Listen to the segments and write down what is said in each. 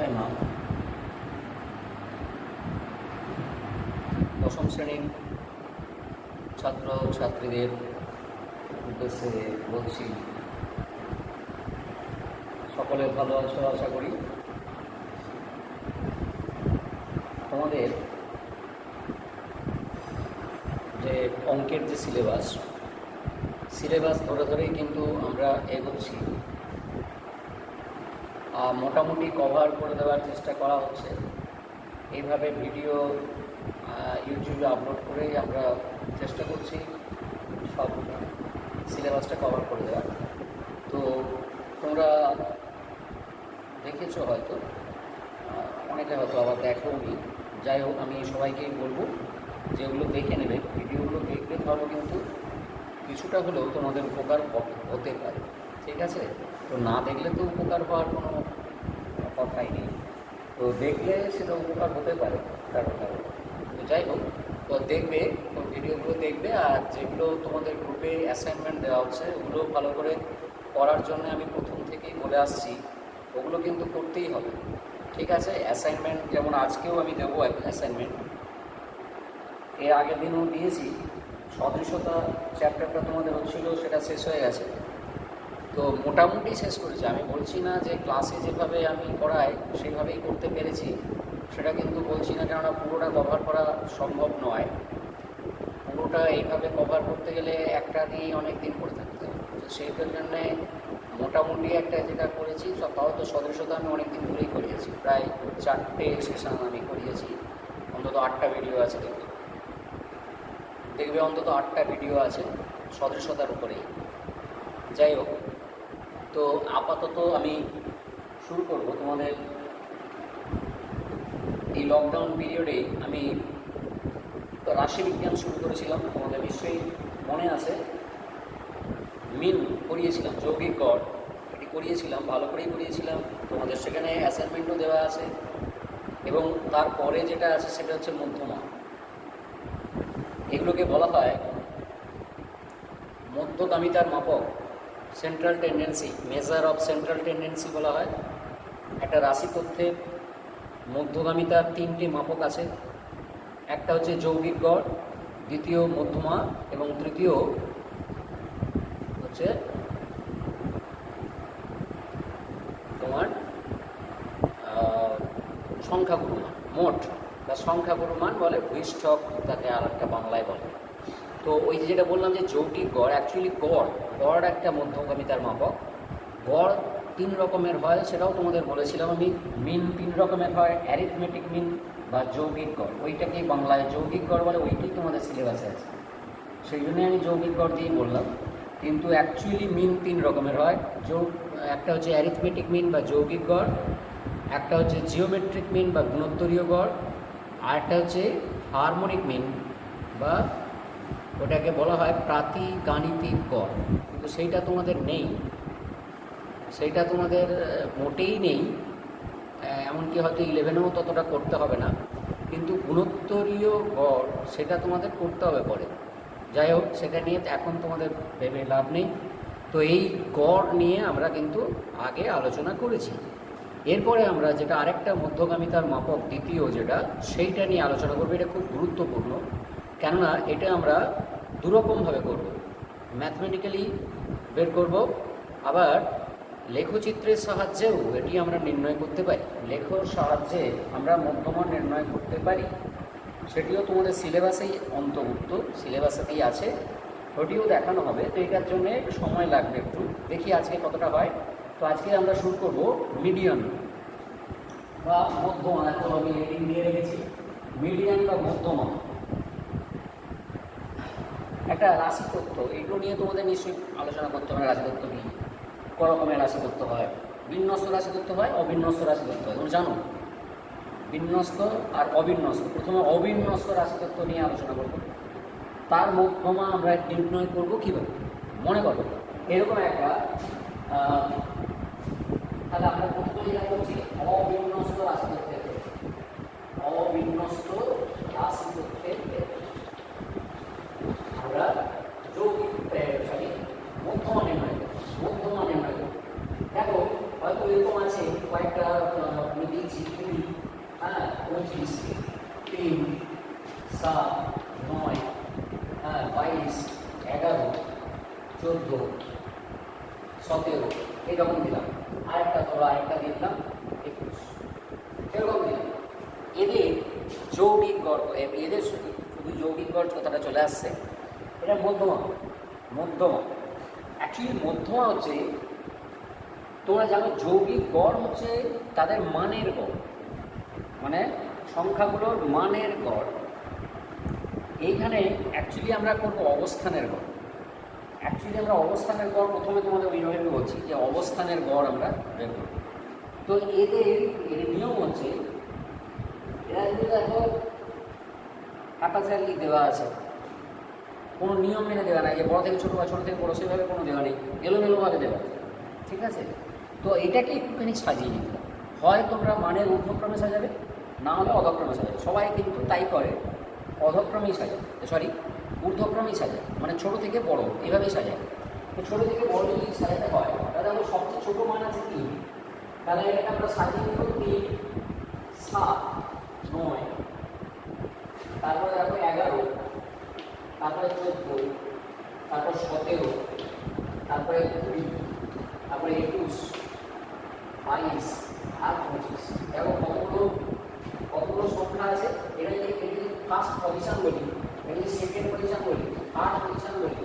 ফাতেমা দশম শ্রেণীর ছাত্র ছাত্রীদের উদ্দেশ্যে বলছি, সকলে ভালো আছো আশা করি। তোমাদের যে অঙ্কের যে সিলেবাস ধরে ধরেই কিন্তু আমরা এগোচ্ছি। মোটামুটি কভার করে দেওয়ার চেষ্টা করা হচ্ছে। এইভাবে ভিডিও ইউটিউবে আপলোড করেই আমরা চেষ্টা করছি সব সিলেবাসটা কভার করে দেওয়ার। তো তোমরা দেখেছো হয়তো, অনেকে হয়তো আবার দেখোনি। যাই হোক, আমি সবাইকেই বলবো যেগুলো দেখে নেবে, ভিডিওগুলো দেখবে, তাহলে কিন্তু কিছুটা হলেও তোমাদের উপকার হতে পারে। ঠিক আছে? তো না দেখলে তো উপকার হওয়ার কোনো কথাই নেই। তো দেখলে সেটা উপকার হতে পারে কারো কারো। তো যাই হোক, তো দেখবে, তো ভিডিওগুলো দেখবে। আর যেগুলো তোমাদের গ্রুপে অ্যাসাইনমেন্ট দেওয়া হচ্ছে ওগুলো ভালো করে করার জন্য আমি প্রথম থেকেই বলে আসছি, ওগুলো কিন্তু করতেই হবে। ঠিক আছে? অ্যাসাইনমেন্ট যেমন আজকেও আমি দেবো অ্যাসাইনমেন্ট, এর আগের দিনও দিয়েছি। সদৃশতা চ্যাপ্টারটা তোমাদের হচ্ছিলো, সেটা শেষ হয়ে গেছে। তো মোটামুটি শেষ করেছি। আমি বলছি না যে ক্লাসে যেভাবে আমি করাই সেইভাবেই করতে পেরেছি, সেটা কিন্তু বলছি না, কেননা পুরোটা কভার করা সম্ভব নয়। পুরোটা এইভাবে কভার করতে গেলে একটা দিয়েই অনেক দিন করে থাকতে হবে। তো সেইটার জন্যে মোটামুটি একটা যেটা করেছি, তাও তো সদস্যতা আমি অনেক দিন ধরেই করিয়েছি, প্রায় 4টে সেশন আমি করিয়েছি। অন্তত 8টা ভিডিও আছে, দেখবে অন্তত 8টা ভিডিও আছে সদস্যতার উপরেই। যাই হোক, তো আপাতত আমি শুরু করব। তোমাদের এই লকডাউন পিরিয়ডে আমি রাশিবিজ্ঞান শুরু করেছিলাম, তোমাদের নিশ্চয়ই মনে আছে। মিন করিয়েছিলাম, যৌগিক গড় এটি করিয়েছিলাম, ভালো করেই করিয়েছিলাম। তোমাদের সেখানে অ্যাসাইনমেন্টও দেওয়া আছে, এবং তারপরে যেটা আছে সেটা হচ্ছে মধ্যমা। এগুলোকে বলা হয় মধ্যগামিতার মাপক, central tendency, measure of central tendency বলা হয়। একটা রাশি তথ্যের মধ্যগামিতার 3টি মাপক আছে। একটা হচ্ছে যৌগিক গড়, দ্বিতীয় মধ্যমা, এবং তৃতীয় হচ্ছে তোমার সংখ্যাগুরু মান, মোট বা সংখ্যাগুরু মান বলে, ভূইষ্ঠক তাকে আর একটা বাংলায় বলে। তো ওই যেটা বললাম যে যৌগিক গড়, অ্যাকচুয়ালি গড় একটা মধ্যগামিতার মাপক। গড় 3 রকমের হয়, সেটাও তোমাদের বলেছিলাম আমি। মিন 3 রকমের হয়, অ্যারিথমেটিক মিন বা যৌগিক গড়। ওইটাকেই বাংলায় যৌগিক গড় বলে, ওইটাই তোমাদের সিলেবাসে আছে, সেই জন্যই আমি যৌগিক গড় দিয়েই বললাম। কিন্তু অ্যাকচুয়ালি মিন 3 রকমের হয়। একটা হচ্ছে অ্যারিথমেটিক মিন বা যৌগিক গড়, একটা হচ্ছে জিওমেট্রিক মিন বা গুণোত্তরীয় গড়, আর একটা হচ্ছে হারমোনিক মিন বা ওটাকে বলা হয় প্রাতিগাণিতিক গড়। কিন্তু সেইটা তোমাদের নেই, সেইটা তোমাদের মোটেই নেই। এমনকি হয়তো 11এও ততটা করতে হবে না, কিন্তু গুণোত্তরীয় গড় সেটা তোমাদের করতে হবে পরে। যাই হোক, সেটা নিয়ে এখন তোমাদের ভেবে লাভ নেই। তো এই গড় নিয়ে আমরা কিন্তু আগে আলোচনা করেছি। এরপরে আমরা যেটা আরেকটা মধ্যগামিতার মাপক, দ্বিতীয় যেটা, সেইটা নিয়ে আলোচনা করবো। এটা খুব গুরুত্বপূর্ণ, কেননা এটা আমরা দুরকমভাবে করব। ম্যাথমেটিক্যালি বের করব, আবার লেখচিত্রের সাহায্যেও এটি আমরা নির্ণয় করতে পারি। লেখর সাহায্যে আমরা মধ্যমা নির্ণয় করতে পারি, সেটিও তোমাদের সিলেবাসেই অন্তর্ভুক্ত, সিলেবাসেতেই আছে, ওটিও দেখানো হবে। তো এটার জন্যে সময় লাগবে একটু, দেখি আজকে কতটা হয়। তো আজকে আমরা শুরু করব মিডিয়ান বা মধ্যমা। এখন আমি হেডিং দিয়ে রেখেছি মিডিয়ান বা মধ্যমা। একটা রাশি তত্ত্ব, এগুলো নিয়ে তোমাদের নিশ্চয়ই আলোচনা করতে হবে। রাশি তত্ত্ব কি, ক রকমের রাশি তত্ত্ব হয়? বিন্যস্ত রাশি তত্ত্ব হয়, অবিন্যস্ত রাশি তত্ত্ব হয়। তুমি জানো বিন্যস্ত আর অবিন্যস্ত। প্রথমে অবিন্যস্ত রাশি তত্ত্ব নিয়ে আলোচনা করব, তার মধ্যমা আমরা নির্ণয় করব কীভাবে। মনে করো এরকম একটা, তাহলে আমরা প্রথমে যেটা করছি অবিন্যস্ত রাশি তত্ত্বের ক্ষেত্রে, অবিন্যস্ত রাশি তত্ত্বের ক্ষেত্রে আমরা যৌগিক মধ্যমা নির্ণয় করব। দেখো হয়তো এরকম আছে, কয়েকটা আমি দিয়েছি, 25, 3, 7, 9, 22, 11, 14, 17 এরকম দিলাম। আরেকটা ধরো, আরেকটা দিলাম 21, এরকম দিলাম। এদের যৌগিক গড়, এদের শুধু যৌগিক গড় কথাটা চলে আসছে। এটা মধ্যমা। মধ্যমা অ্যাকচুয়ালি মধ্যমা হচ্ছে, তোমরা জানো যৌগিক গড় হচ্ছে তাদের মানের গড়, মানে সংখ্যাগুলোর মানের গড়। এইখানে অ্যাকচুয়ালি আমরা করবো অবস্থানের গড়। অ্যাকচুয়ালি আমরা অবস্থানের গড় প্রথমে তোমাদের ওইভাবে বলছি যে অবস্থানের গড় আমরা বের করব। তো এর নিয়ম হচ্ছে, এরা যদি দেখো ক্যাপাচারলি দেওয়া আছে, কোনো নিয়ম মেনে দেওয়া নাই যে বড় থেকে ছোটো বা ছোটো থেকে বড়ো, সেভাবে কোনো দেওয়া নেই, এলোমেলোভাবে দেওয়া আছে, ঠিক আছে। তো এটাকে একটুখানি সাজিয়ে নিতে হবে। হয় তোমরা মানের ঊর্ধ্বক্রমে সাজাবে, না হলে অধক্রমে সাজাবে। সবাই কিন্তু তাই করে, অধক্রমেই সাজায়, সরি ঊর্ধ্বক্রমেই সাজায়, মানে ছোটো থেকে বড় এভাবেই সাজায়। তো ছোটো থেকে বড় যদি সাজাতে হয়, তাহলে আমার সবচেয়ে ছোটো মান আছে 3, তাহলে এটাকে আমরা সাজিয়ে নেব 3, 7, 9, তারপরে দেখো 11, তারপরে 14, তারপর 17, তারপরে 20, তারপরে 21, 22 আর 25। দেখো কতগুলো সংখ্যা আছে। এটা যদি ফার্স্ট পজিশন বলি, এটা যদি সেকেন্ড পজিশন বলি, থার্ড পজিশন বলি,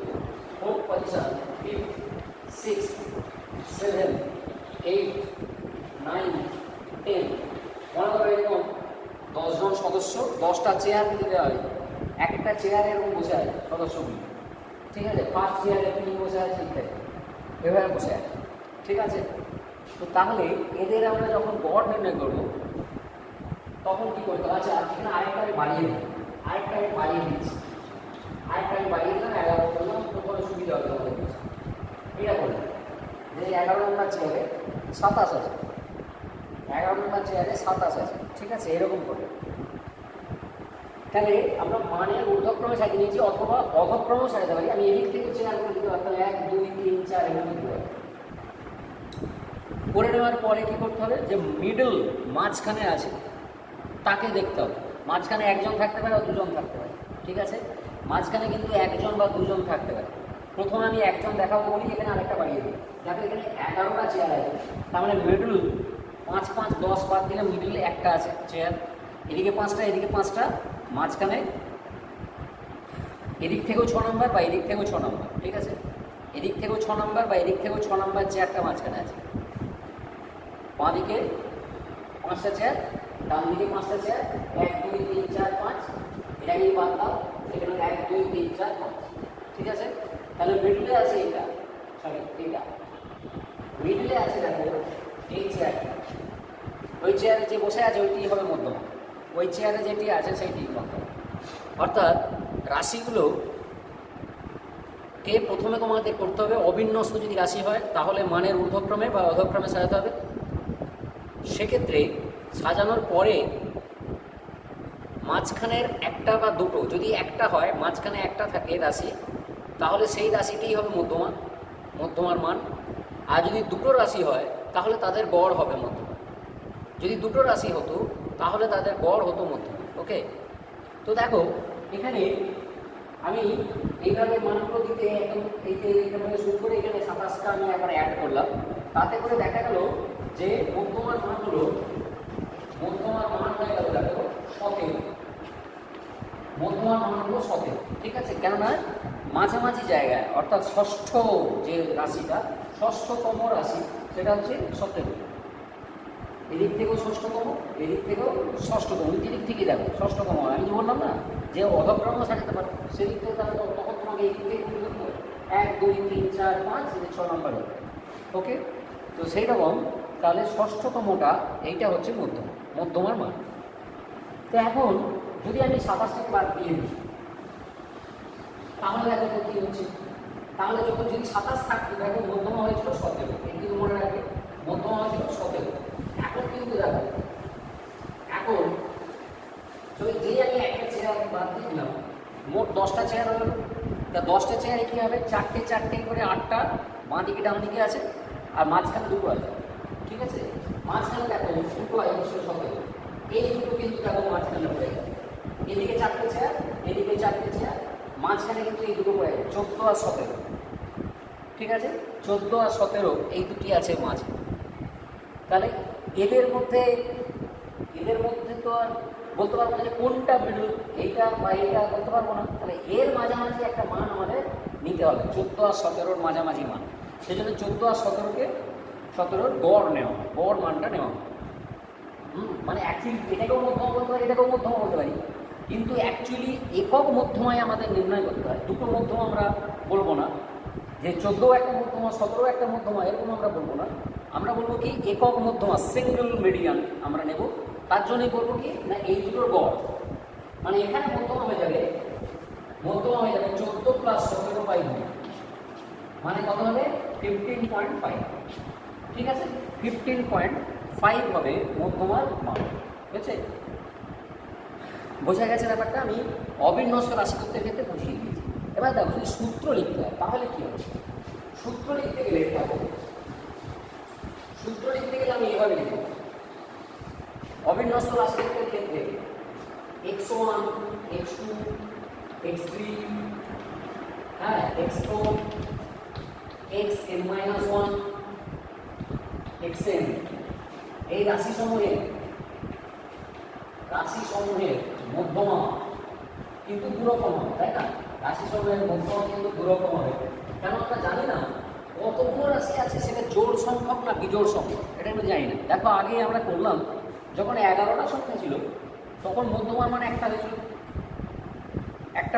ফোর্থ পজিশন, ফিফথ, সিক্সথ, 7, 8, 9, 10। মনে করো এরকম 10 জন সদস্য, 10টা চেয়ার দিতে দেওয়া হয়। একটা চেয়ারে এরকম বসে আছে সদস্যগুলি, ঠিক আছে। ফার্স্ট চেয়ারে 3 বসে আছে, ইত্যাদি এভাবে বসে আছে, ঠিক আছে। তো তাহলে এদের আমরা যখন গড় নির্ণয় করবো, তখন কী করতে হবে? আচ্ছা, এখানে আরেকটা আমি বাড়িয়ে দিই, আরেকটা আমি বাড়িয়ে দিচ্ছি, আরেকটা আমি বাড়িয়ে দিলাম 11 করলাম, তো কোনো সুবিধা হবে আমাদের কাছে। এটা করলাম যে 11 নম্বর চেয়ারে 27 আছে, 11 নম্বর চেয়ারে 27 আছে, ঠিক আছে। এরকম করে তাহলে আমরা মানের ঊর্ধ্বক্রমে সাজিয়ে নিয়েছি, অথবা অধক্রমেও সাজাতে পারি। আমি এদিক থেকে চেয়ারগুলো দিতে পারতাম 1, 2, 3, 4 এভাবে দিতে পারি। করে নেওয়ার পরে কী করতে হবে? যে মিডল মাঝখানে আছে তাকে দেখতে হবে। মাঝখানে একজন থাকতে পারে বা দুজন থাকতে পারে, ঠিক আছে। মাঝখানে কিন্তু একজন বা দুজন থাকতে পারে। প্রথমে আমি একজন দেখাবো বলি, এখানে আরেকটা বাড়িয়ে দিই। দেখো এখানে 11টা চেয়ার আছে, তার মানে মিডল 5, 5, 10 বাদ দিলে মিডলে একটা আছে চেয়ার। এদিকে 5টা, এদিকে 5টা, মাঝখানে এদিক থেকেও 6 নম্বর বা এদিক থেকেও 6 নম্বর, ঠিক আছে। এদিক থেকেও 6 নম্বর বা এদিক থেকেও 6 নম্বর চেয়ারটা মাঝখানে আছে। বাঁ দিকে 5টা চেয়ার, ডান দিকে 5টা চেয়ার, 1, 2, 3, 4, 5। এটাকে বাদ দাও, এখানে 1, 2, 3, 4, 5, ঠিক আছে। তাহলে মিডলে আছে এটা, সরি এটা মিডলে আছে। দেখো এই চেয়ারটা, ওই চেয়ারে যে বসে আছে ওইটি হবে মধ্যমা, ওই চেয়ারে যেটি আছে সেইটি মধ্যমা। অর্থাৎ রাশিগুলো কে প্রথমে তোমাদের করতে হবে, অবিন্যস্ত যদি রাশি হয় তাহলে মানের ঊর্ধ্বক্রমে বা অধক্রমে সাজাতে হবে। সেক্ষেত্রে সাজানোর পরে মাঝখানের একটা বা দুটো, যদি একটা হয়, মাঝখানে একটা থাকে রাশি, তাহলে সেই রাশিটিই হবে মধ্যমা, মধ্যমার মান। আর যদি দুটো রাশি হয় তাহলে তাদের গড় হবে মধ্যমা। যদি দুটো রাশি হতো তাহলে তাদের গড় হতো মধ্যমা। ওকে, তো দেখো এখানে আমি এইভাবে মানগুলো দিতে একদম এইখানে শুরু করে এখানে 27টা আমি একবার অ্যাড করলাম। তাতে করে দেখা গেল যে মধ্যমার মান হয়ে গেল দেখো 17। মধ্যমার মান হলো 17, ঠিক আছে। কেননা মাঝামাঝি জায়গায়, অর্থাৎ ষষ্ঠ যে রাশিটা, ষষ্ঠতম রাশি, সেটা হচ্ছে 17। এদিক থেকেও ষষ্ঠতম, এদিক থেকেও ষষ্ঠতম, দিক থেকে দেখো ষষ্ঠতম। আমি যে বললাম না যে অধক্রমও সাজাতে পারো, সেদিক থেকে তাহলে তখন তোমাকে এই দিক থেকে 1, 2, 3, 4, 5, 6 নম্বর হবে। ওকে, তো সেই রকম তাহলে ষষ্ঠতমটা এইটা হচ্ছে মধ্যমার মান। তো এখন যদি আমি 27টাকে বাদ দিয়ে দিই, তাহলে দেখো কী হচ্ছে। তাহলে যখন যদি 27 থাকতো, দেখো মধ্যমা হয়েছিল 17, কিন্তু মনে রাখবে মধ্যমা হয়েছিল 17। এখন কিন্তু দেখো, এখন যেই আমি একটা চেয়ার বাদ দিয়ে দিলাম, মোট 10টা চেয়ার হলো। তা 10টা চেয়ারে কী হবে? 4টে 4টে করে 8টা বাঁ দিকে ডান দিকে আছে, আর মাঝখানে দুটো আছে, ঠিক আছে। মাঝখানে দেখো দুটো আছে 17, এই দুটো কিন্তু দেখো মাঝখানে পড়ে গেল, এদিকে 4টে চেয়ার, এদিকে 4টে চেয়ার, মাঝখানে কিন্তু এই দুটো পড়ে গেছে 14 আর 17। ঠিক আছে, 14 আর 17 এই দুটি আছে মাঝে। তাহলে এদের মধ্যে তো আর বলতে পারবো না যে কোনটা মিডল, এইটা বা এইটা বলতে পারবো না। তাহলে এর মাঝামাঝি একটা মান আমাদের নিতে হবে, 14 আর 17-র মাঝামাঝি মান। সেই জন্য 14 আর 17-র গড় নেওয়া হয়, গড় মানটা নেওয়া হয়। মানে অ্যাকচুয়ালি এটাকেও মধ্যমা বলতে পারি, এটাকেও মধ্যমা বলতে পারি, কিন্তু অ্যাকচুয়ালি একক মধ্যমায় আমাদের নির্ণয় করতে হয়। দুটো মধ্যমা আমরা বলবো না, যে 14 একটা মধ্যমা 17 একটা মধ্যমা, এরকম আমরা বলবো না। আমরা বলবো কি একক মধ্যমা, সিঙ্গেল মিডিয়ান আমরা নেব। তার জন্যই বলবো কি না এই দুটোর গড়, মানে এখানে মধ্যমা হয়ে যাবে 14 প্লাস 17/2, মানে কত হবে 15.5। ঠিক আছে, 15.5 হবে মধ্যমার মান। বুঝছে, বোঝা গেছে ব্যাপারটা? আমি অবিন্যস্ত রাশিতত্ত্বের ক্ষেত্রে বুঝিয়ে দিয়েছি। এবার দেখো যদি সূত্র লিখতে হয় তাহলে কি হবে? সূত্র লিখতে গেলে আমি এভাবে লিখব, অবিন্যস্ত রাশিতত্ত্বের ক্ষেত্রে x1 x2 x3 হ্যাঁ x4 xn-1 xn, এই রাশিসমূহের মধ্যমা কিন্তু দুরকম হবে, তাই না? রাশিসমূহের মধ্যমা কিন্তু দুরকম হবে। কেন আমরা জানি না কতগুলো রাশি আছে, সেটা জোড় সংখ্যক না বিজোড় সংখ্যক, এটা আমরা জানি না। দেখো আগে আমরা করলাম যখন 11টা সংখ্যা ছিল তখন মধ্যমার মানে একটা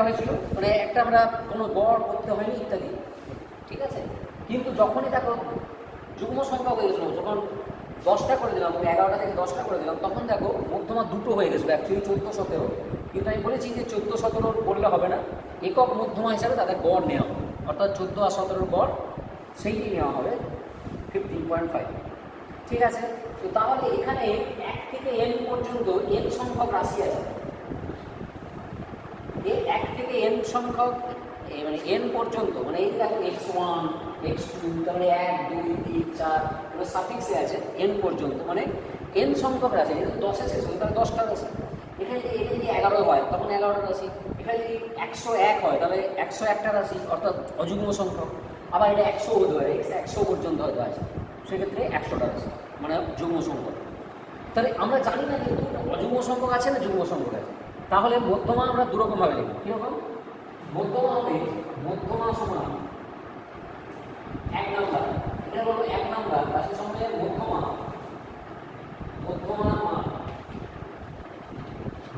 হয়েছিল, মানে একটা আমরা কোনো গড় করতে হয়নি ইত্যাদি। ঠিক আছে, কিন্তু যখনই দেখো যুগ্ম সংখ্যা হয়ে গেছিলো, যখন 10টা করে দিলাম, 11টা থেকে 10টা করে দিলাম, তখন দেখো মধ্যমা দুটো হয়ে গেছিলো, অ্যাকচুয়ালি 14-17। কিন্তু আমি বলেছি যে 14-17 বললে হবে না, একক মধ্যমা হিসাবে তাদের গড় নেওয়া হবে, অর্থাৎ 14 আর 17-র গড় সেইটি নেওয়া হবে 15.5। ঠিক আছে, তো তাহলে এখানে 1 থেকে n পর্যন্ত n সংখ্যক রাশি আছে। এই 1 থেকে n সংখ্যক মানে n পর্যন্ত, মানে এই দেখো x1 x2, তারপরে 1 2 3 4 মানে সাফিক্সে আছে n পর্যন্ত, মানে n সংখ্যক রাশি। যেহেতু 10-এ শেষ হয় তাহলে 10টা রাশি। এখানে যদি 11 হয় তখন 11টা রাশি। এখানে যদি 101 হয় তাহলে 101টা রাশি, অর্থাৎ অযুগ্ম সংখ্যক। আবার এটা 100 হতে পারে, 100 পর্যন্ত হয়তো আছে, সেক্ষেত্রে 100টা রাশি মানে যুগ্ম সংখ্যক। তাহলে আমরা জানি না কিন্তু অযুগ্ম সংখ্যক আছে না যুগ্ম সংখ্যক আছে। তাহলে মধ্যমা আমরা দুরকমভাবে লিখব। কীরকম? মধ্যমা হবে মধ্যমা সমান 1 নাম্বার, এটা বলবো 1 নাম্বার রাশি সমূহের মধ্যমা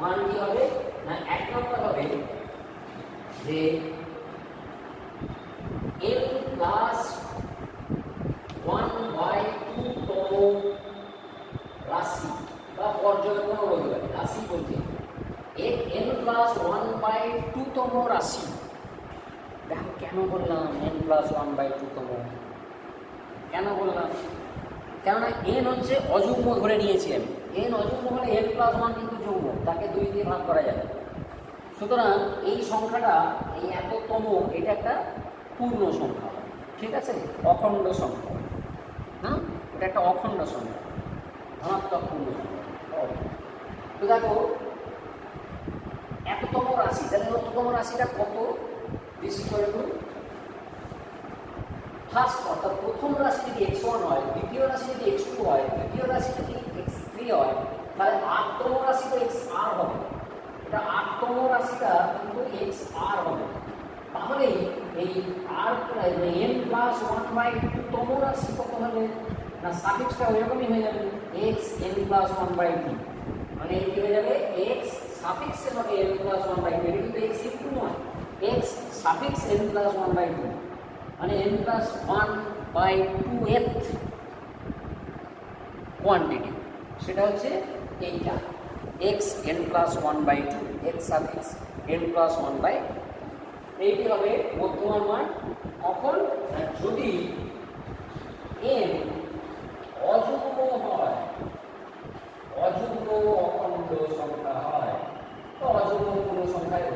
মান কি হবে না 1 নাম্বার হবে যে n প্লাস 1/2 তম রাশি বা পর্যায়ক্রম বলতে পারি, রাশি বলতে n প্লাস 1/2 তম রাশি। দেখো কেন বললাম n প্লাস 1/2 তম, কেন বললাম? কেননা n হচ্ছে অযুগ্ম ধরে নিয়েছি আমি। n অযুগ্ম হলে n প্লাস 1 কিন্তু যুগ্ম, তাকে 2 দিয়ে ভাগ করা যাবে। সুতরাং এই সংখ্যাটা, এই এততম, এটা একটা পূর্ণ সংখ্যা। ঠিক আছে, অখণ্ড সংখ্যা। হ্যাঁ, এটা একটা অখণ্ড সংখ্যা, ধনাত্মক পূর্ণ সংখ্যা। তো দেখো এততম রাশি, তাহলে এততম রাশিটা কত বেশি করে করুন। ফার্স্ট অর্থাৎ প্রথম রাশি যদি x1 হয়, দ্বিতীয় রাশি যদি x2 হয়, তৃতীয় রাশি যদি x3 হয়, তাহলে 8তম রাশি তো xr হবে। এটা 8তম রাশিটা কিন্তু xr হবে। তাহলে এই r n প্লাস 1/2 তম রাশি কত হবে না সাফিক্সটা ওইরকমই হয়ে যাবে x n প্লাস 1/2, মানে এই কি হয়ে যাবে x সাফিক্সে হবে n প্লাস 1/2, এটা কিন্তু x ইনটু নয়, x সাফিক্স n প্লাস 1/2, মানে n প্লাস 1/2th কোয়ান্টিটি, সেটা হচ্ছে এইটা x n plus 1/2, x suffix n plus 1/2। এইটি হবে মধ্যমার মান। কখন? যদি n অযুগ্ম হয়, অযুগ্ম অখণ্ড সংখ্যা হয়, তো অযুগ্ম পূর্ণ সংখ্যায়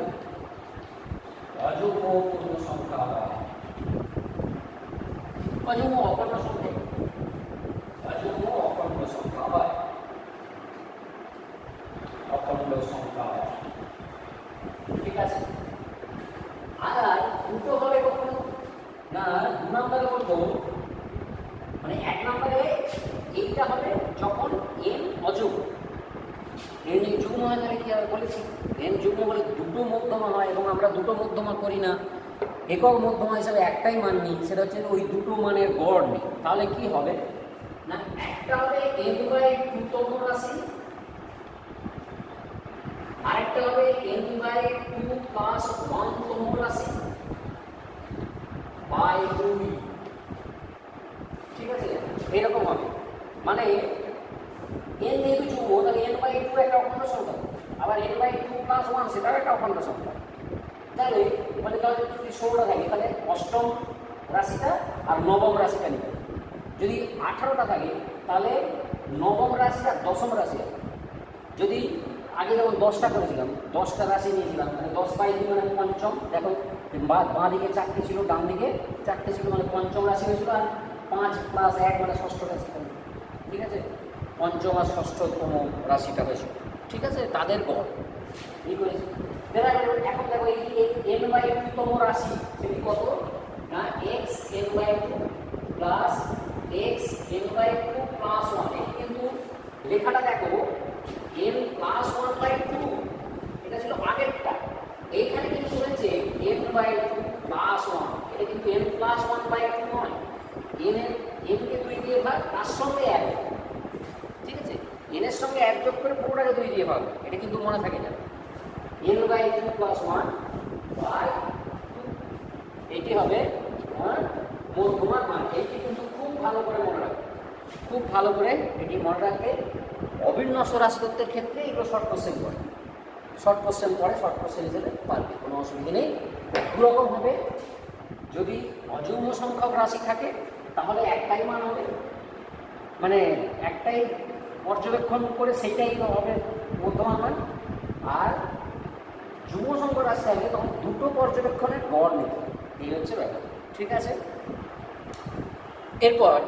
অযুগ্ম পূর্ণ সংখ্যা হয়, অযুগ্ম অখণ্ড সংখ্যা, অযুগ্ম অখণ্ড সংখ্যা হয়। আছে। আর দুটো হবে কখন না, 2 নম্বরে বলবো, মানে 1 নম্বরে এইটা হবে যখন n অযুগ্ম। n যুগ্ম হয় তাহলে কি হবে বলেছি, n যুগ্ম বলে দুটো মধ্যমা হয়, এবং আমরা দুটো মধ্যমা করি না, একক মধ্যমা হিসাবে একটাই মান নিই, সেটা হচ্ছে ওই দুটো মানের গড় নিই। তাহলে কি হবে না, একটা হবে n/2 তম রাশি, আরেকটা হবে n/2 + 1 তম রাশি বাই 2। ঠিক আছে, এরকম হবে। মানে n যেহেতু যুগ্ম, তাহলে n/2 একটা অখণ্ড সংখ্যা, আবার n/2 + 1 সেটাও একটা অখণ্ড সংখ্যা। তাহলে মানে তাহলে যদি 16টা থাকে, তাহলে অষ্টম রাশিটা আর নবম রাশিটা নিতে হবে। যদি 18টা থাকে তাহলে নবম রাশিটা দশম রাশি। যদি আগে যেমন 10টা করেছিলাম, 10টা রাশি নিয়েছিলাম, মানে 10/2 মানে পঞ্চম। দেখো বাঁ দিকে 4টে ছিল, ডান দিকে 4টে ছিল, মানে পঞ্চম রাশি হয়েছিল। আর 5 + 1 মানে ষষ্ঠ রাশি। ঠিক আছে, পঞ্চম আর ষষ্ঠতম রাশিটা হয়েছিল। ঠিক আছে, তাদের গড় এই করেছি। এখন দেখো এই n/2 তম রাশি সেটি কত না, x n/2 plus x n/2 plus 1। এই কিন্তু লেখাটা দেখো n প্লাস 1/2, এটা ছিল আগেরটা। এইখানে কিন্তু হয়েছে n/2 প্লাস 1, এটা কিন্তু n প্লাস 1/2 নয়। n কে 2 দিয়ে ভাগ, তার সঙ্গে 1। ঠিক আছে, n এর সঙ্গে 1 যোগ করে পুরোটাকে 2 দিয়ে ভাগ, এটা কিন্তু মনে থাকে যাবে। n/2 + 1/2, এটি হবে মধ্যমার মান। এটি কিন্তু খুব ভালো করে মনে রাখবে, খুব ভালো করে এটি মনে রাখবে। অবিন্যস্ত রাশিতত্ত্বের ক্ষেত্রে এগুলো শর্ট কোশ্চেন পড়ে, শর্ট কোশ্চেন হিসেবে পারবে, কোনো অসুবিধা নেই। দুরকম হবে, যদি অযুগ্ম সংখ্যক রাশি থাকে তাহলে একটাই মান হবে, মানে একটাই পর্যবেক্ষণ করে সেইটাই হবে মধ্যমান মান। আর যুগ্ম সংখ্যক রাশি থাকলে তখন দুটো পর্যবেক্ষণের গড় নিতে হবে। এই হচ্ছে ব্যাপার। ঠিক আছে, এরপর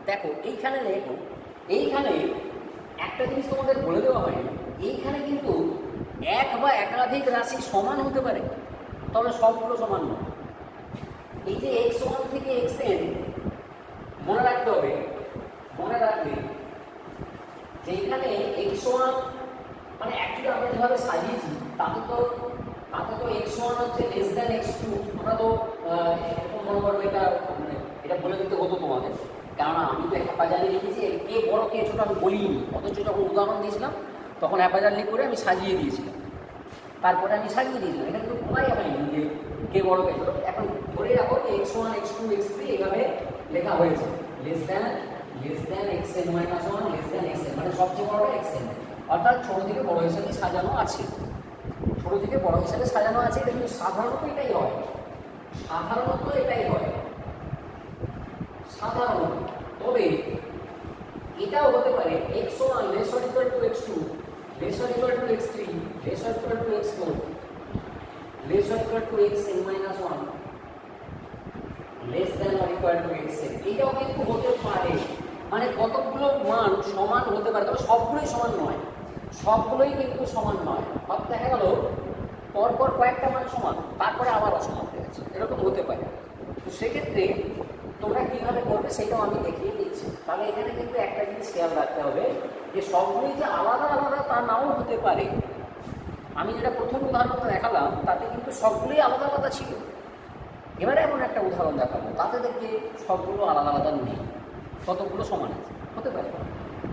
দেখো এইখানে একটা জিনিস তোমাদের বলে দেওয়া হয়, এইখানে কিন্তু এক বা একাধিক রাশি সমান হতে পারে, তবে সবগুলো সমান নয়। এই যে x1 থেকে xn মনে রাখতে হবে, মনে রাখবে যে এখানে x1 মানে অ্যাকচুয়ালি আমরা যেভাবে সাজিয়েছি তাতে তো x1 হচ্ছে লেস দ্যান x2। আমরা তো মনে করবো এটা বলে দিতে হতো তোমাদের, কেননা আমি তো হ্যাপাজালি লিখেছি, কে বড় কে ছোটো আমি বলিনি। অথচ যখন উদাহরণ দিয়েছিলাম তখন হ্যাপাজালি করে আমি সাজিয়ে দিয়েছিলাম, তারপরে আমি সাজিয়ে দিয়েছিলাম। এখানে কিন্তু বলাই হয়নি যে কে বড় কে ছোটো। এখন ধরে রাখো যে x1 x2 x3 এভাবে লেখা হয়েছে, less than xn - 1 less than xn, মানে সবচেয়ে বড় xn, অর্থাৎ ছোট থেকে বড় হিসাবে সাজানো আছে, ছোট থেকে বড় হিসাবে সাজানো আছে। এটা কিন্তু সাধারণত এটাই হয়, সাধারণত। তবে এটাও হতে পারে x1 less or equal to x2 less or equal to x3 less or equal to x4 less or equal to xn - 1 less than or equal to xn। এটাও কিন্তু হতে পারে, মানে কতগুলো মান সমান হতে পারে, তবে সবগুলোই সমান নয়, সবগুলোই কিন্তু সমান নয়। ভাব দেখা গেল পরপর কয়েকটা মান সমান, তারপরে আবার অসমান হয়ে গেছে, এরকম হতে পারে। তো সেক্ষেত্রে তোমরা কীভাবে করবে সেটাও আমি দেখিয়ে দিচ্ছি। তাহলে এখানে কিন্তু একটা জিনিস খেয়াল রাখতে হবে যে সবগুলোই যে আলাদা আলাদা তা নাও হতে পারে। আমি যেটা প্রথম উদাহরণটা দেখালাম তাতে কিন্তু সবগুলোই আলাদা আলাদা ছিল। এবারে এমন একটা উদাহরণ দেখাবো তাতে দেখবে সবগুলো আলাদা আলাদা নেই, কতগুলো সমান আছে, হতে পারে।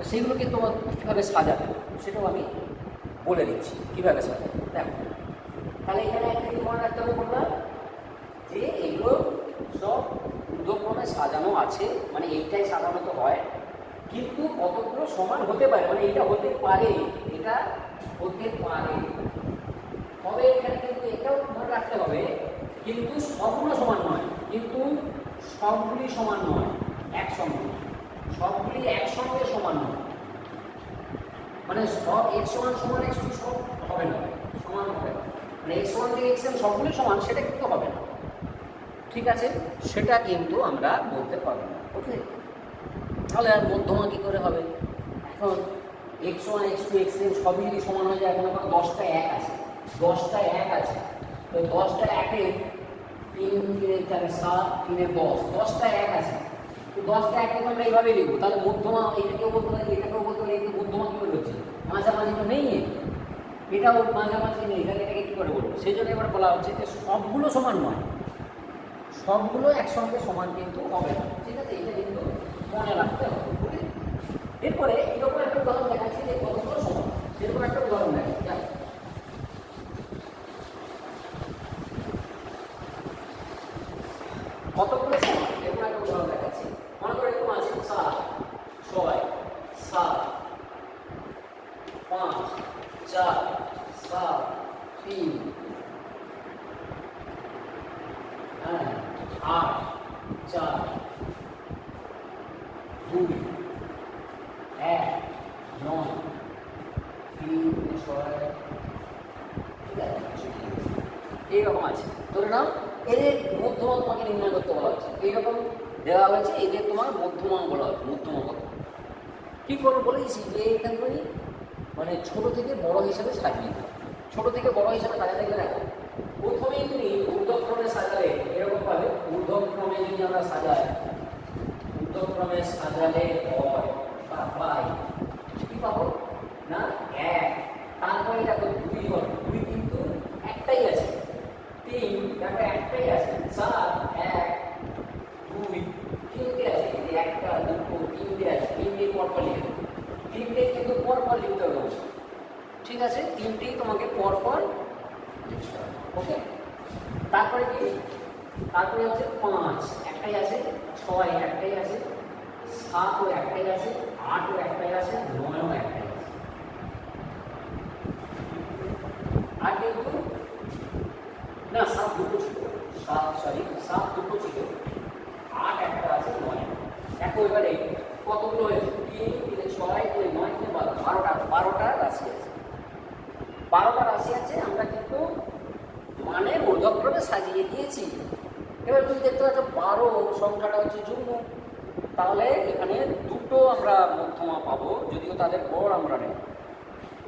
সেইগুলোকে তোমার কীভাবে সাজাবে সেটাও আমি বলে দিচ্ছি কীভাবে সাজাবে। দেখো তাহলে এখানে একটা কি মনে রাখতে হবে বললাম যে এগুলো সব ঊর্ধ্বক্রমে সাজানো আছে, মানে এইটাই সাধারণত হয়, কিন্তু কতগুলো সমান হতে পারে, মানে এটা হতে পারে, এটা হতে পারে। তবে এখানে কিন্তু এটাও মনে রাখতে হবে কিন্তু সবগুলো সমান নয়, কিন্তু সবগুলি সমান নয় একসঙ্গে, সবগুলি একসঙ্গে সমান নয়, মানে সব x1 সমান x2 সব হবে না, সমান হবে না, মানে x1 থেকে xn সবগুলি সমান সেটা কিন্তু হবে না। ঠিক আছে, সেটা কিন্তু আমরা বলতে পারবো না। ওকে, তাহলে আর মধ্যমা কী করে হবে? এখন x1 x2 xn সবই যদি সমান হয়ে যায়, এখন আমার 10টা 1 আছে, 10টা 1 আছে, তো 10টা 1 এ 3 3 4 7 3 10, 10টা 1 আছে, তো 10টা 1 কে আমরা এইভাবে লিখবো, তাহলে মধ্যমা এটাকেও বলতে পারি এটাকেও বলতে পারি, এই মধ্যমা কি হচ্ছে, মাঝামাঝি তো নেই, এটাও মাঝামাঝি নেই, তাহলে এটাকে কী করে বলবো? সেই জন্য এবার বলা হচ্ছে যে সবগুলো সমান নয়, সবগুলো একসঙ্গে সমান কিন্তু হবে না, ঠিক আছে, এটা কিন্তু মনে রাখতে হবে। এরপরে এরকম একটা উদাহরণ দেখাচ্ছি যে কতগুলো সমান, সেরকম একটা উদাহরণ দেখাচ্ছি, কতগুলো সমান এরকম একটা উদাহরণ দেখাচ্ছি। মনে করে এরকম আছে 7 6 7 5 4 7 3 8 4 2 1 9 3 6, ঠিক আছে, এইরকম আছে। ধরে নাও এদের মধ্যমান তোমাকে নির্ণয় করতে বলা হচ্ছে, এইরকম দেওয়া হয়েছে, এদের তোমার মধ্যমান বলা হচ্ছে, মধ্যমা কত কী করবো বলেছি যে এখান থেকে মানে ছোটো থেকে বড় হিসাবে সাজিয়ে দাও। ছোটো থেকে বড় হিসাবে সাজাতে গেলে দেখো প্রথমেই তুমি ঊর্ধ্বক্রমে সাজালে এরকম পাবে, ঊর্ধ্বক্রমে যদি আমরা সাজাই, ঊর্ধ্বক্রমে সাজালে হয় বা পাই কী পাবো না 1, তারপরে দেখো 2 হবে, 2 কিন্তু একটাই আছে, 3 দেখো একটাই আছে, 4 1 2 তিনটে আছে, একটা দুটো তিনটে আছে, তিনটে পরপর লিখে, তিনটে কিন্তু পরপর লিখতে হবে, ঠিক আছে, তিনটেই তোমাকে পরপর লিখতে হবে, ওকে। তারপরে কি, তারপরে হচ্ছে 5 একটাই আছে, 6 একটাই আছে, 7 ও একটাই আছে, 8 ও একটাই আছে, 9 ও একটাই আছে, আর কিন্তু না 7 দুটো ছিল, 7 দুটো ছিল, 8 একটা আছে, 9 দেখো এবারে কতগুলো হয়েছে, 3 3 6 3 9 3 12টা রাশি আছে, 12টা রাশি আছে, আমরা কিন্তু মানে ঊর্ধ্বক্রমে সাজিয়ে দিয়েছি। এবার তুমি দেখতে পাচ্ছ 12 সংখ্যাটা হচ্ছে যুগ্ম, তাহলে এখানে দুটো আমরা মধ্যমা পাবো, যদিও তাদের গড় আমরা নেব।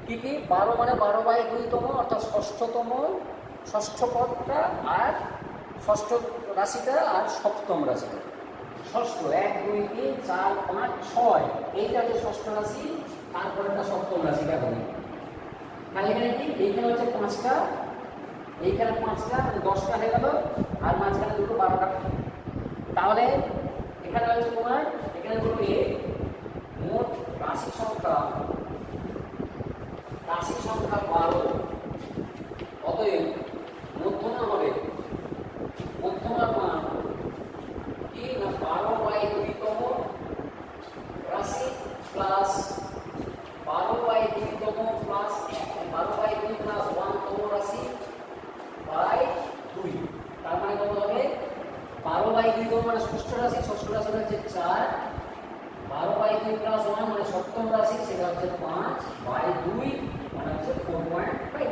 কী কী? 12 মানে 12/2তম, অর্থাৎ ষষ্ঠ পদটা আর ষষ্ঠ রাশিটা আর সপ্তম রাশিটা, ষষ্ঠ 1 2 3 4 5 6, এইটা হচ্ছে ষষ্ঠ রাশি, তারপরেটা সপ্তম রাশিটা হবে। তাহলে এখানে কি, এইখানে হচ্ছে 5টা, এইখানে 5টা, 10টা হয়ে গেল, আর মাঝখানে দুটো 12টা, তাহলে এখানে হচ্ছে তোমার, এখানে বলবে মোট রাশি সংখ্যা 12, অতএব মধ্যমা হবে, মধ্যমার মান কি না 12/2তম রাশি প্লাস 12/2তম প্লাস 12/2 প্লাস 1তম রাশি বাই 2, তার মানে কত হবে 12/2তম মানে ষষ্ঠ রাশি, ষষ্ঠ রাশি হচ্ছে 4, 12/2 প্লাস 1 মানে সপ্তম রাশি, সেটা হচ্ছে 5/2 মানে হচ্ছে 4.5,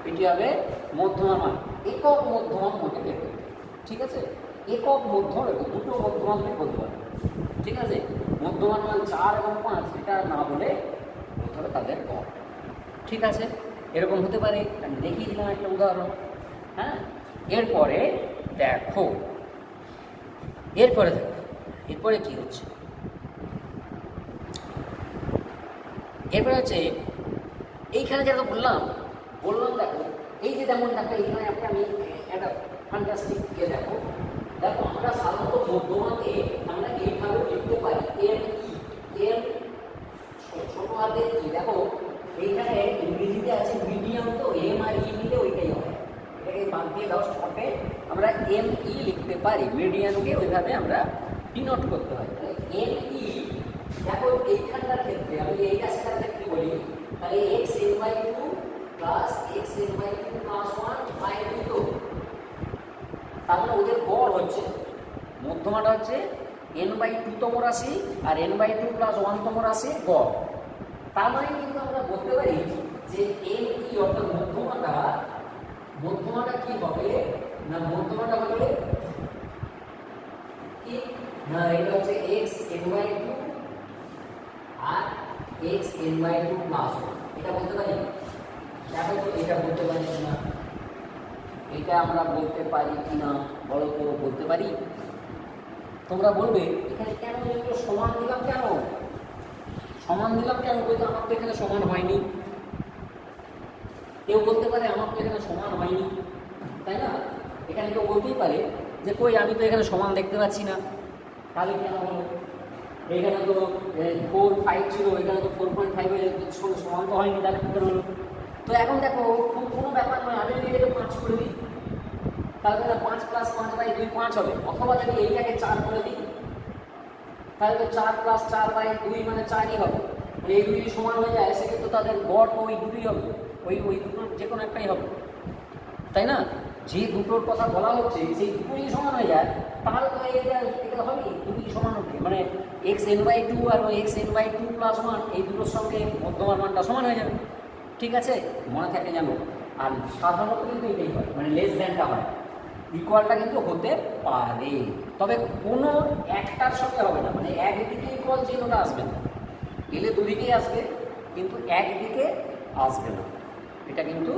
এটি হবে মধ্যমা মান। একক মধ্যমা মধ্যে বের করতে, ঠিক আছে, একক মধ্যমা দুটো মধ্যমা তুমি বলতে পারবে, ঠিক আছে, মধ্যমান মান 4 এবং 5 এটা না বলে বলতে হবে তাদের গড়, ঠিক আছে, এরকম হতে পারে। আমি দেখিয়ে দিলাম একটা উদাহরণ, হ্যাঁ। এরপরে দেখো, এরপরে কি হচ্ছে, এরপরে হচ্ছে এইখানে যেটা বললাম দেখো, এই যে যেমন দেখো এইখানে আমি একটা ফ্যান্টাস্টিক দেখো আমরা সাধারণত মধ্যমাকে আমরা এইভাবে লিখতে পারি এম ছোট হাতের কি, দেখো এইখানে ইংরেজিতে আছে মিডিয়াম, তো এম আর ই মিলে ওইটাই হয়, এটাকে বাদ দিয়ে দাও, স্পটে আমরা এম ই লিখতে পারি, মিডিয়ামকে ওইভাবে আমরা ডিনোট করতে হয়। এম ই দেখো এইখানকার ক্ষেত্রে আমি এই রাশিটার ক্ষেত্রে বলি, তাহলে xn/2 প্লাস xn/2 প্লাস 1/2, তো তার মানে ওদের গড় হচ্ছে, মধ্যমাটা হচ্ছে n/2তম রাশি আর n/2 প্লাস 1তম রাশির গড়। তার মানে কিন্তু আমরা বলতে পারি যে এন ই অর্থাৎ মধ্যমাটা কি হবে না, মধ্যমাটা হবে কি না, এটা হচ্ছে xn/2 আর xn/2 প্লাস 1, এটা বলতে পারি দেখো তো এটা বলতে পারি কিনা, এটা আমরা বলতে পারি কিনা বলো তো, বলতে পারি? তোমরা বলবে এখানে কেন এগুলো সমান দিলাম, কেন সমান দিলাম, কেন বলতে আমার তো এখানে সমান হয়নি। কেউ বলতে পারে আমার তো এখানে সমান হয়নি, তাই না? এখানে কেউ বলতেই পারে যে কই আমি তো এখানে সমান দেখতে পাচ্ছি না, তাহলে কেন হলো? এখানে তো 4.5 ছিল, এখানে তো 4.5 সঙ্গে সমান তো হয়নি, তাহলে কী করে হলো? তো এখন দেখো কোনো ব্যাপার নয়, আমি যদি এটাকে 5 করে দিই তাহলে 5 + 5/2 5 হবে, অথবা যদি এইটাকে 4 করে দিই তাহলে তো 4 + 4/2 মানে 4ই হবে। এই দুই সমান হয়ে যায় সেক্ষেত্রে তাদের গড় তো ওই দুটোই হবে, ওই দুটোর যে কোনো একটাই হবে, তাই না? যে দুটোর কথা বলা হচ্ছে সেই দুটোই সমান হয়ে যায়, তাহলে তো এটা হবে দুটোই সমান হবে, মানে xn/2 আর ওই xn/2 + 1 এই দুটোর সঙ্গে মধ্যমার মানটা সমান হয়ে যাবে। ঠিক আছে, মনে থাকে জানো। আর সাধারণত কিন্তু এটাই হয়, মানে লেস দ্যানটা হয়, ইকুয়ালটা কিন্তু হতে পারে, তবে কোনো একটার সঙ্গে হবে না, মানে একদিকে ইকুয়াল চিহ্নটা আসবে না, এলে দুদিকেই আসবে কিন্তু একদিকে আসবে না, এটা কিন্তু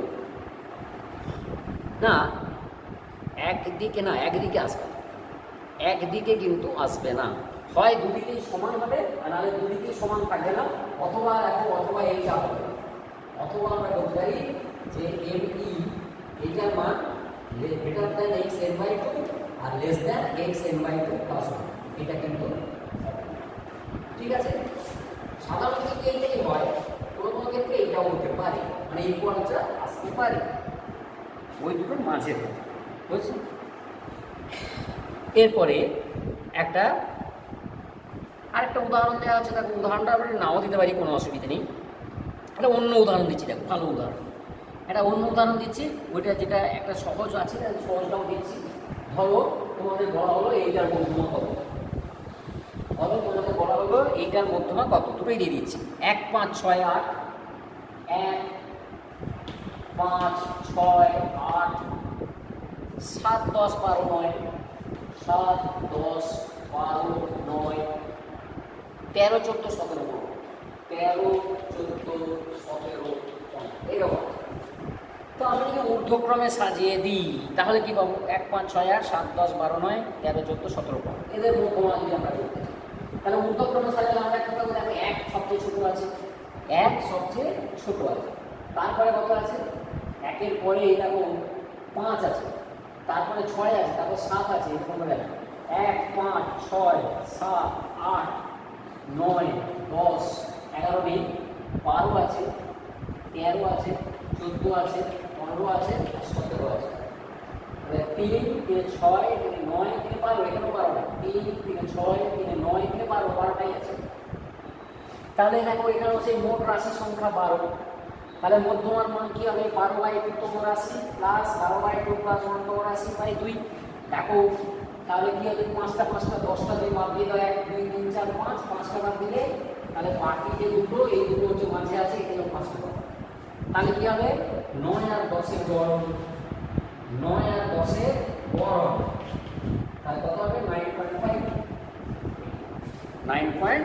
না, একদিকে না, একদিকে আসবে না, একদিকে কিন্তু আসবে না, হয় দুদিকেই সমান হবে আর নাহলে দুদিকেই সমান থাকবে না, অথবা দেখো অথবা এইটা হবে, অথবা আমরা বলতে পারি যে ME এইটার মান গ্রেটার দ্যান xn/2 আর লেস দ্যান xn/2 + 1, এটা কিন্তু ঠিক আছে। সাধারণত কিন্তু এইটাই হয়, কোনো কোনো ক্ষেত্রে এটাও হতে পারে, মানে ইকুয়ালটা আসতে পারে ওই দুটোর মাঝে, বুঝছো? এরপরে আরেকটা উদাহরণ দেওয়া হচ্ছে, দেখো উদাহরণটা আমরা নাও দিতে পারি, কোনো অসুবিধা নেই, একটা অন্য উদাহরণ দিচ্ছি, দেখো ভালো উদাহরণ, একটা অন্য উদাহরণ দিচ্ছি, ওইটা যেটা একটা সহজ আছে সহজটাও দিচ্ছি। ধরো তোমাদের বলা হলো এইটার মধ্যমা কত, ধরো তোমাদের বলা হলো এইটার মধ্যমা কত, দুটোই দিয়ে দিচ্ছি, 1 5 6 8, 1 5 6 8, 7 10 12 9, 7 10 12 9, 13 14 17, 13 14 17 এইরকম। তো আমি যদি ঊর্ধ্বক্রমে সাজিয়ে দিই তাহলে কি পাবো? 1 5 6 8, 7 10 12 9, 13 14 17 পাবো। এদের মধ্যমা যদি আমরা করতে চাই তাহলে ঊর্ধ্বক্রমে সাজালে আমরা কি পাবো? দেখো 1 সবচেয়ে ছোট আছে, 1 সবচেয়ে ছোট আছে, তারপরে কত আছে? 1-এর পরে এই দেখো 5 আছে, তারপরে 6 আছে, তারপর 7 আছে, এরকম করে 1 5 6 7 8 9 10 11 নেই, 12 আছে, 13 আছে, 14 আছে, 15 আছে, 17 আছে, 3 3 6 3 9 3 12, এখানেও 12 না, 3 3 6 3 9 3 12, 12টাই আছে। তাহলে দেখো এখানে হচ্ছে মোট রাশি সংখ্যা 12, তাহলে মধ্যমার মান কি হবে? 12/2 রাশি প্লাস 12/2 প্লাস 1 রাশি/2। দেখো তাহলে কি হবে? 5টা 5টা 10টা দিয়ে বাদ দিয়ে দাও, 1 2 3 4 5, 5টা বাদ দিলে তাহলে বাকি যে দুটো, এই দুটো হচ্ছে মাঝে আছে, এখানেও 5টা পাবো। তাহলে কি হবে? 9 আর 10 এর গড়, 9 আর 10 এর গড় হবে, তাহলে কত হবে? 9.5, 9.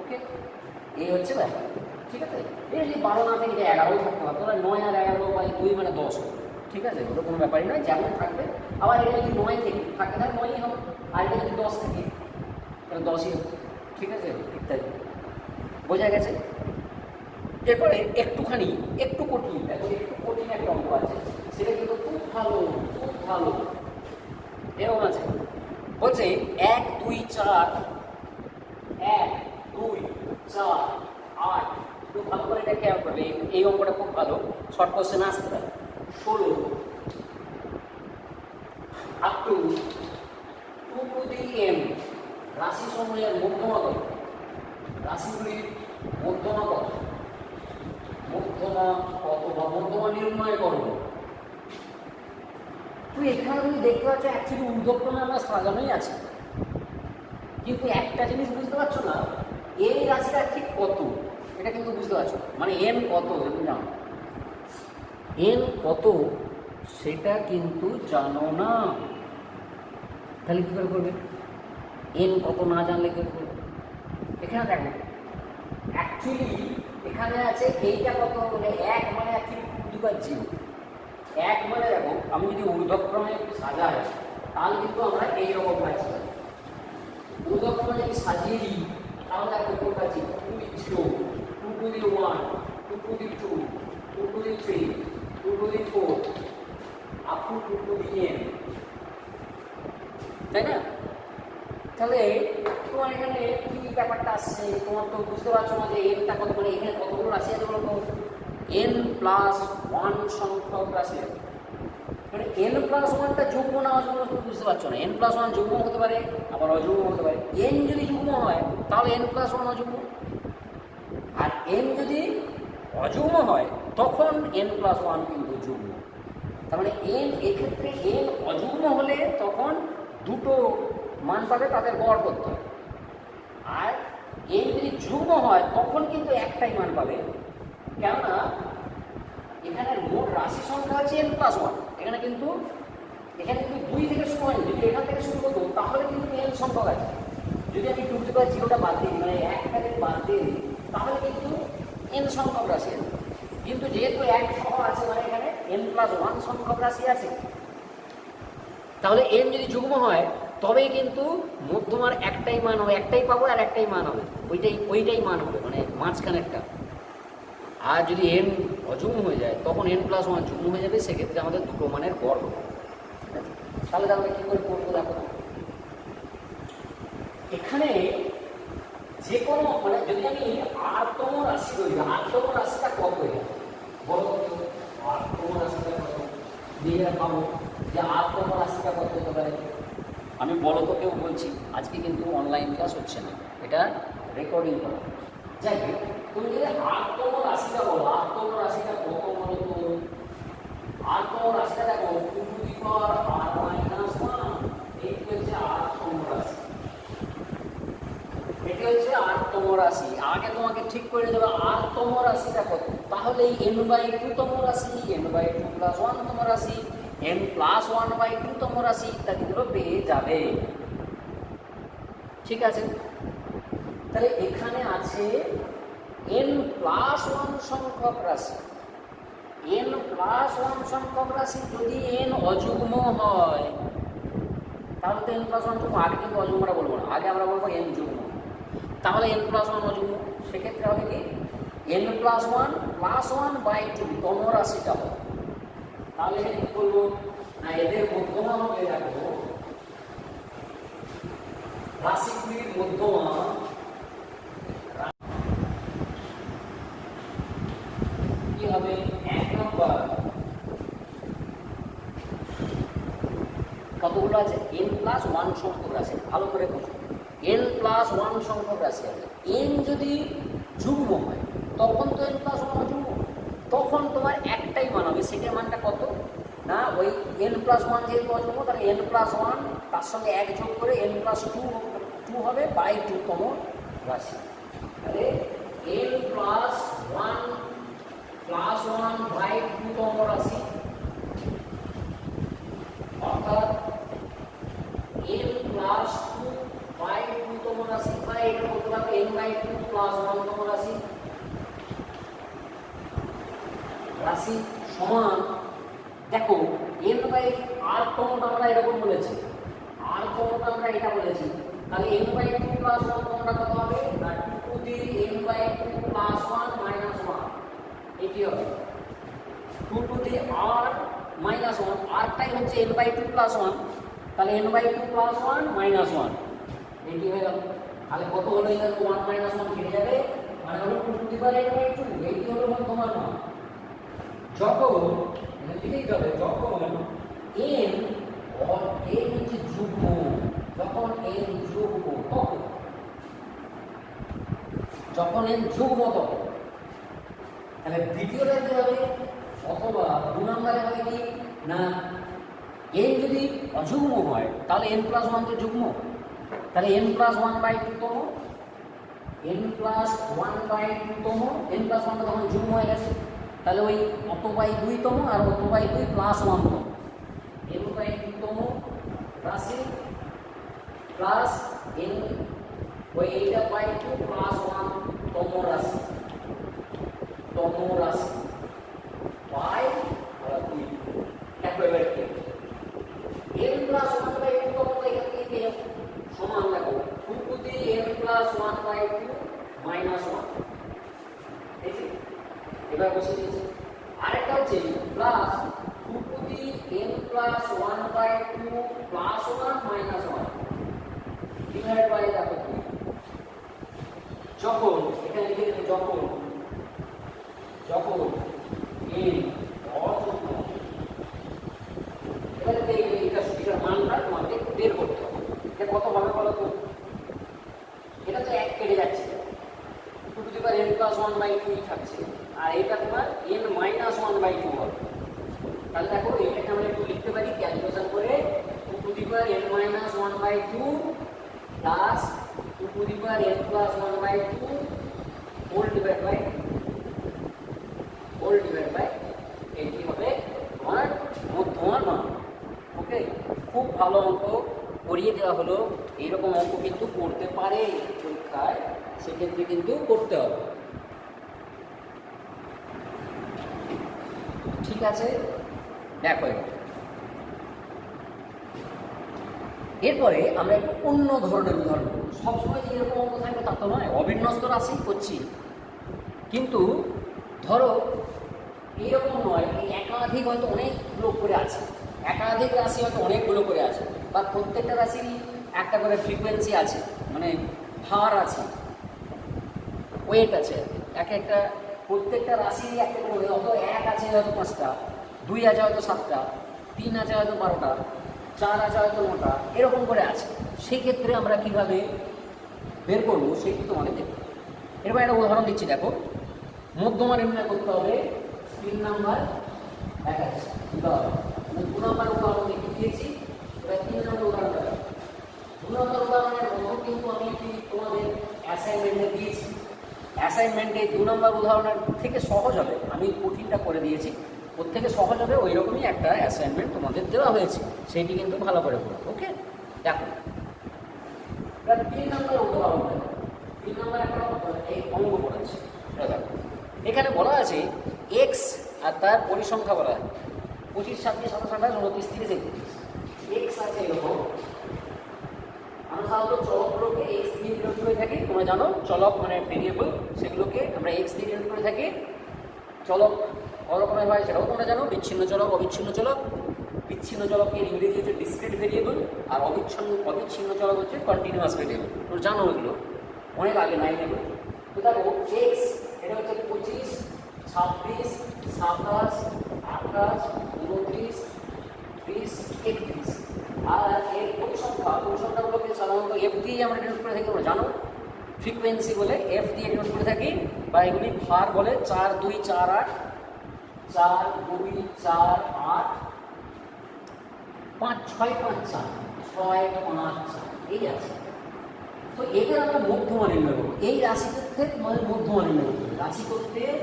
ওকে, এই হচ্ছে ব্যাপার। ঠিক আছে, এই যে 12 না থেকে 11 থাকতে পারে, তাহলে 9 আর 11/2 মানে 10 হবে। ঠিক আছে, ওটা কোনো ব্যাপারই নয়, যেমন থাকবে। আবার এটা যদি 9 থেকে থাকে তাহলে 9ই হবে, আর এটা যদি 10 থেকে তাহলে 10ই হবে। ঠিক আছে, ইত্যাদি। বোঝা গেছে? এরপরে একটু কঠিন, দেখো একটু কঠিন একটা অঙ্ক আছে, সেটা কিন্তু খুব ভালো, খুব ভালো। এরকম আছে, বলছে 1 2 4 1 2 4 8, খুব ভালো করে এটা খেয়াল করবে, এই অঙ্কটা খুব ভালো, শর্ট কোশ্চেন আসতে পারে। 16 up to 2 to the m রাশি সমূহের মধ্যমা কত? রাশিগুলির মধ্যমা কত? মধ্যমা কত বা মধ্যমা নির্ণয় করব। তুই এখানে তুমি দেখতে পাচ্ছ অ্যাকচুয়ালি ঊর্ধ্বক্রমে আমরা সাজানোই আছে, কিন্তু একটা জিনিস বুঝতে পারছো না, এই রাশিটা ঠিক কত এটা কিন্তু বুঝতে পারছো, মানে n কত তুমি জানো, n কত সেটা কিন্তু জানো না, তাহলে কী করে করবে? n কত না জানলে কী করবে? এখানে দেখো অ্যাকচুয়ালি এখানে আছে এইটা কত, মানে 1 মানে অ্যাকচুয়ালি 2/0। 1 মানে দেখো আমি যদি ঊর্ধ্বক্রমে সাজাই তাহলে কিন্তু আমরা এইরকম পাচ্ছি। ঊর্ধ্বক্রমে যদি সাজিয়ে দিই তাহলে দেখো কোন পাচ্ছি 2/0, 2/1, 2/2, 2/3, 2/4 আপ টু 2/n, তাই না? তাহলে তোমার এখানে কি ব্যাপারটা আসছে, তোমার তো বুঝতে পারছো না যে এনটা কত, মানে এখানে কতগুলো রাশি আছে বলতো, n+1 সংখ্যক রাশি আছে। মানে n+1টা যুগ্ম না অযুগ্ম বুঝতে পারছো না। n+1 যুগ্ম হতে পারে, আবার অযুগ্ম হতে পারে। n যদি যুগ্ম হয় তাহলে n+1 অযুগ্ম, আর n যদি অযুগ্ম হয় তখন n+1 কিন্তু যুগ্ম। তার মানে n এক্ষেত্রে n অযুগ্ম হলে তখন দুটো মান পাবে, তাদের গড় করতে হবে। আর n যদি যুগ্ম হয় তখন কিন্তু একটাই মান পাবে, কেননা এখানে মোট রাশি সংখ্যা হচ্ছে n+1। এখানে কিন্তু 2 থেকে শুরু হয়নি। যদি এখান থেকে শুরু করতো তাহলে কিন্তু n সংখ্যক আছে। যদি আমি 2/0টা বাদ দিই, মানে 1টাকে বাদ দিই, তাহলে কিন্তু n সংখ্যক রাশি আছে। কিন্তু যেহেতু 1 সহ আছে, মানে এখানে n+1 সংখ্যক রাশি আছে, তাহলে n যদি যুগ্ম হয় তবেই কিন্তু মধ্যমার একটাই মান হবে, একটাই পাবো আর একটাই মান হবে, ওইটাই মান হবে, মানে মাঝখানেরটা। আর যদি n অযুগ্ম হয়ে যায় তখন n+1 যুগ্ম হয়ে যাবে, সেক্ষেত্রে আমাদের দুটো মানের গড় হবে। তাহলে আমরা কী করে করবো দেখো, এখানে যে কোনো, মানে যদি আমি r-তম রাশি ধরি, r-তম রাশিটা কত হয়ে যাবে বলো তো, r-তম রাশিটা কত দিয়ে পাবো, যে r-তম রাশিটা কত হতে পারে। আমি বলো তো কেউ বলছি, আজকে কিন্তু অনলাইন ক্লাস হচ্ছে না, এটা রেকর্ডিং করা। যাই হোক, তুমি যদি r-তম রাশিটা বলো, r-তম রাশিটা কত বলো তো, r-তম রাশিটা দেখো 2r-1, এই হচ্ছে r-তম রাশি, এটি হচ্ছে r-তম রাশি। আগে তোমাকে ঠিক করে দেবে r-তম রাশিটা কত, তাহলে এই n/2তম রাশি, n/2+1তম রাশি, n+1/2তম রাশি ইত্যাদিগুলো পেয়ে যাবে। ঠিক আছে, তাহলে এখানে আছে n+1 সংখ্যক রাশি। n+1 সংখ্যক রাশি যদি n অযুগ্ম হয় তাহলে তো n+1 যুগ্ম, আগে কিন্তু অযুগ্মটা বলবো না, আগে আমরা বলবো n যুগ্ম। তাহলে n+1 অযুগ্ম, সেক্ষেত্রে হবে কি n+1+1/2তম রাশিটা হবে। তাহলে কি বলবো না, এদের মধ্যমা হবে দেখো, রাশিগুলির মধ্যমা কি হবে, 1 নম্বর কতগুলো আছে, n+1 সংখ্যক রাশি, ভালো করে বুঝো, n+1 সংখ্যক রাশি আছে। n যদি যুগ্ম হয় তখন তো n+1 অযুগ্ম, তখন তোমার একটাই মান হবে, সেটার মানটা কত না, ওই n+1 যেহেতু অযুগ্ম তাহলে n+1 তার সঙ্গে 1 যোগ করে n+2 হবে 2তম রাশি। তাহলে n+1+1/2তম রাশি, অর্থাৎ n+2/2তম রাশি, বা এটা বলতে পারবে n/2+1তম রাশি। রাশি সমান দেখো n/r-তমটা আমরা এরকম বলেছি, r-তমটা আমরা এটা বলেছি, তাহলে n/2+1তমটা কত হবে না, 2n/2+1 -1, এটি হবে 2r-1, r-টাই হচ্ছে n/2+1, তাহলে n/2+1 -1, এটি হয়ে গেল। তাহলে কত হলো, এখানে 1 - 1 কেটে যাবে, মানে হলো 2n/2, এইটি হলো মধ্যমার মান। যখন লিখেই হবে, যখন n হচ্ছে যুগ্ম, যখন n যুগ্ম তখন, যখন n যুগ্ম তখন, তাহলে দ্বিতীয়টা কি হবে, অথবা 2 নম্বরে হবে কি না, n যদি অযুগ্ম হয় তাহলে n+1 তো যুগ্ম, তাহলে n+1/2তম, n+1/2তম, n+1 তখন যুগ্ম হয়ে গেছে, তাহলে ওই অত/2তম আর অত/2+1তম, n/2তম রাশি প্লাস n ওই 8/2+1তম রাশি, তম রাশি বাই 2। দেখো এবার কি n প্লাস 1 বাই 2 তম এখান থেকে পেয়ে যাবো সমান দেখো 2 to the n plus 1 by 2 minus 1। ঠিক আছে, এবার বসে দিয়েছি। আরেকটা হচ্ছে plus 2 to the n plus 1 by 2 plus 1 minus 1 divide by দেখো 2। যখন এখানে লিখে দেবো যখন n অযুগ্ম, এখানে এটার মানটা তোমাকে বের করতে হবে। এটা কত হবে বলো তো? এটা তো 1 কেটে যাচ্ছে, 2 to the power n plus 1 by 2 থাকছে, আর এটা তোমার n মাইনাস 1 বাই 2 হবে। তাহলে দেখো এটাকে আমরা একটু লিখতে পারি ক্যালকুলেশন করে 2 to the power n minus 1 by 2 plus 2 to the power n plus 1 by 2 whole divide by এটি হবে তোমার মধ্যমান মান। ওকে, খুব ভালো অঙ্ক করিয়ে দেওয়া হলো। এইরকম অঙ্ক কিন্তু করতে পারে পরীক্ষায়, সেক্ষেত্রে কিন্তু করতে হবে। ঠিক আছে, দেখো এরপরে আমরা একটু অন্য ধরনের উদাহরণ করব। সবসময় যে এরকম অঙ্ক থাকবে তা তো নয়, অবিন্যস্ত রাশি করছি, কিন্তু ধরো এইরকম নয়, এই একাধিক হয়তো অনেকগুলো করে আছে, একাধিক রাশি হয়তো অনেকগুলো করে আছে, বা প্রত্যেকটা রাশিরই একটা করে ফ্রিকোয়েন্সি আছে, মানে ভার আছে, ওয়েট আছে, একটা প্রত্যেকটা রাশিরই একটা করে হয়তো 1 আছে হয়তো 5টা, 2 আছে হয়তো 7টা, 3 আছে হয়তো 12টা, 4 আছে হয়তো 9টা, এরকম করে আছে। সেক্ষেত্রে আমরা কিভাবে বের করবো সেটি তোমাকে দেখো। এরপর একটা উদাহরণ দিচ্ছি, দেখো মধ্যমান নির্ণয় করতে হবে 3 নাম্বার উদাহরণ, 2 নাম্বার উদাহরণ দিয়েছি। এবার 3 নম্বর উদাহরণটা, 2 নম্বর উদাহরণের মতো কিন্তু আমি তোমাদের অ্যাসাইনমেন্টে দিয়েছি। অ্যাসাইনমেন্টে 2 নম্বর উদাহরণের থেকে সহজ হবে, আমি কঠিনটা করে দিয়েছি, ওর থেকে সহজ হবে, ওই রকমই একটা অ্যাসাইনমেন্ট তোমাদের দেওয়া হয়েছে, সেইটি কিন্তু ভালো করে পড়ো। ওকে, দেখো এবার 3 নম্বর উদাহরণটা, 3 নম্বর একটা এই অঙ্ক পড়েছে। দেখো এখানে বলা আছে x আর তার পরিসংখ্যা বলা হয় 25, 26, 27, 28, 29, 30, 31। x আছে এরকম, আমরা সাধারণত চলকগুলোকে x দিয়ে ডিনোট করে থাকি, তোমরা জানো চলক মানে ভেরিয়েবল, সেগুলোকে আমরা x দিয়ে ডিনোট করে থাকি। চলক অরকমের হয় সেটাও তোমরা জানো, বিচ্ছিন্ন চলক, অবিচ্ছিন্ন চলক। বিচ্ছিন্ন চলকের ইংরেজি হচ্ছে ডিসক্রিট ভেরিয়েবল, আর অবিচ্ছিন্ন চলক হচ্ছে কন্টিনিউয়াস ভেরিয়েবল। তোমরা জানো এগুলো, অনেক আগে 9 এগুলো। তো দেখো x এটা হচ্ছে 25, 26, 27, 28, 29, 30, 31। আর এর পরিসংখ্যাগুলোকে সাধারণত f দিয়ে আমরা ডিনোট করে থাকি, তোমরা জানো ফ্রিকোয়েন্সি বলে f দিয়ে ডিনোট করে থাকি, বা এগুলি ভার বলে 4, 2, 4, 8, 4, 2, 4, 8, 5, 6, 5, 4, 6, 5, 4 এই আছে। তো এদের আমরা মধ্যমান নির্ণয় করবো, এই রাশি তথ্যের তোমাদের মধ্যমান নির্ণয় করতে হবে। রাশি তথ্যের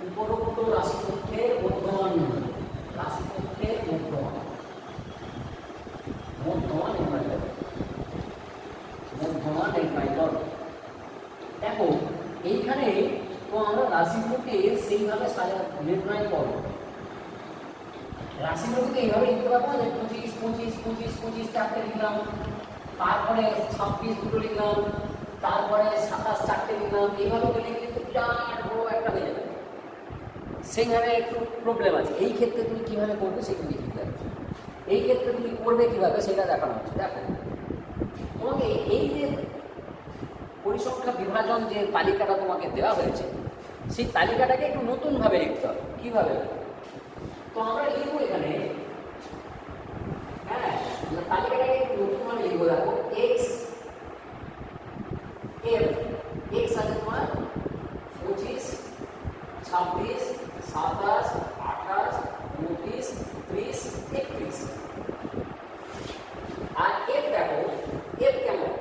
উপরোক্ত রাশি তথ্যের মধ্যমান নির্ণয়, রাশি তথ্যের মধ্যমান নির্ণয় করবে, মধ্যমান নির্ণয় করবে। দেখো এইখানে তো আমরা রাশিগুলোকে সেইভাবে নির্ণয় করবো। রাশিগুলোকে এইভাবে লিখতে পারবো যে 25, 25, 25, 25 চারটে লিখলাম, তারপরে 26 দুটো লিখলাম, তারপরে 27 চারটে লিখলাম, এইভাবে লিখলে কিন্তু বিরাট বড় একটা হয়ে যাবে। সেখানে একটু প্রবলেম আছে। এই ক্ষেত্রে তুমি কীভাবে করবে সেগুলো লিখতে হবে। এই ক্ষেত্রে তুমি করবে কীভাবে সেটা দেখানো হচ্ছে। দেখো তোমাকে এই যে পরিসংখ্যা বিভাজন যে তালিকাটা তোমাকে দেওয়া হয়েছে, সেই তালিকাটাকে একটু নতুনভাবে লিখতে হবে। কীভাবে? তো আমরা লিখবো এখানে, হ্যাঁ তালিকাটাকে একটু নতুনভাবে লিখবো। দেখো x আছে তোমার 25, 26, 27, 28, 29, 30, 31। আর f দেখো, f কেমন?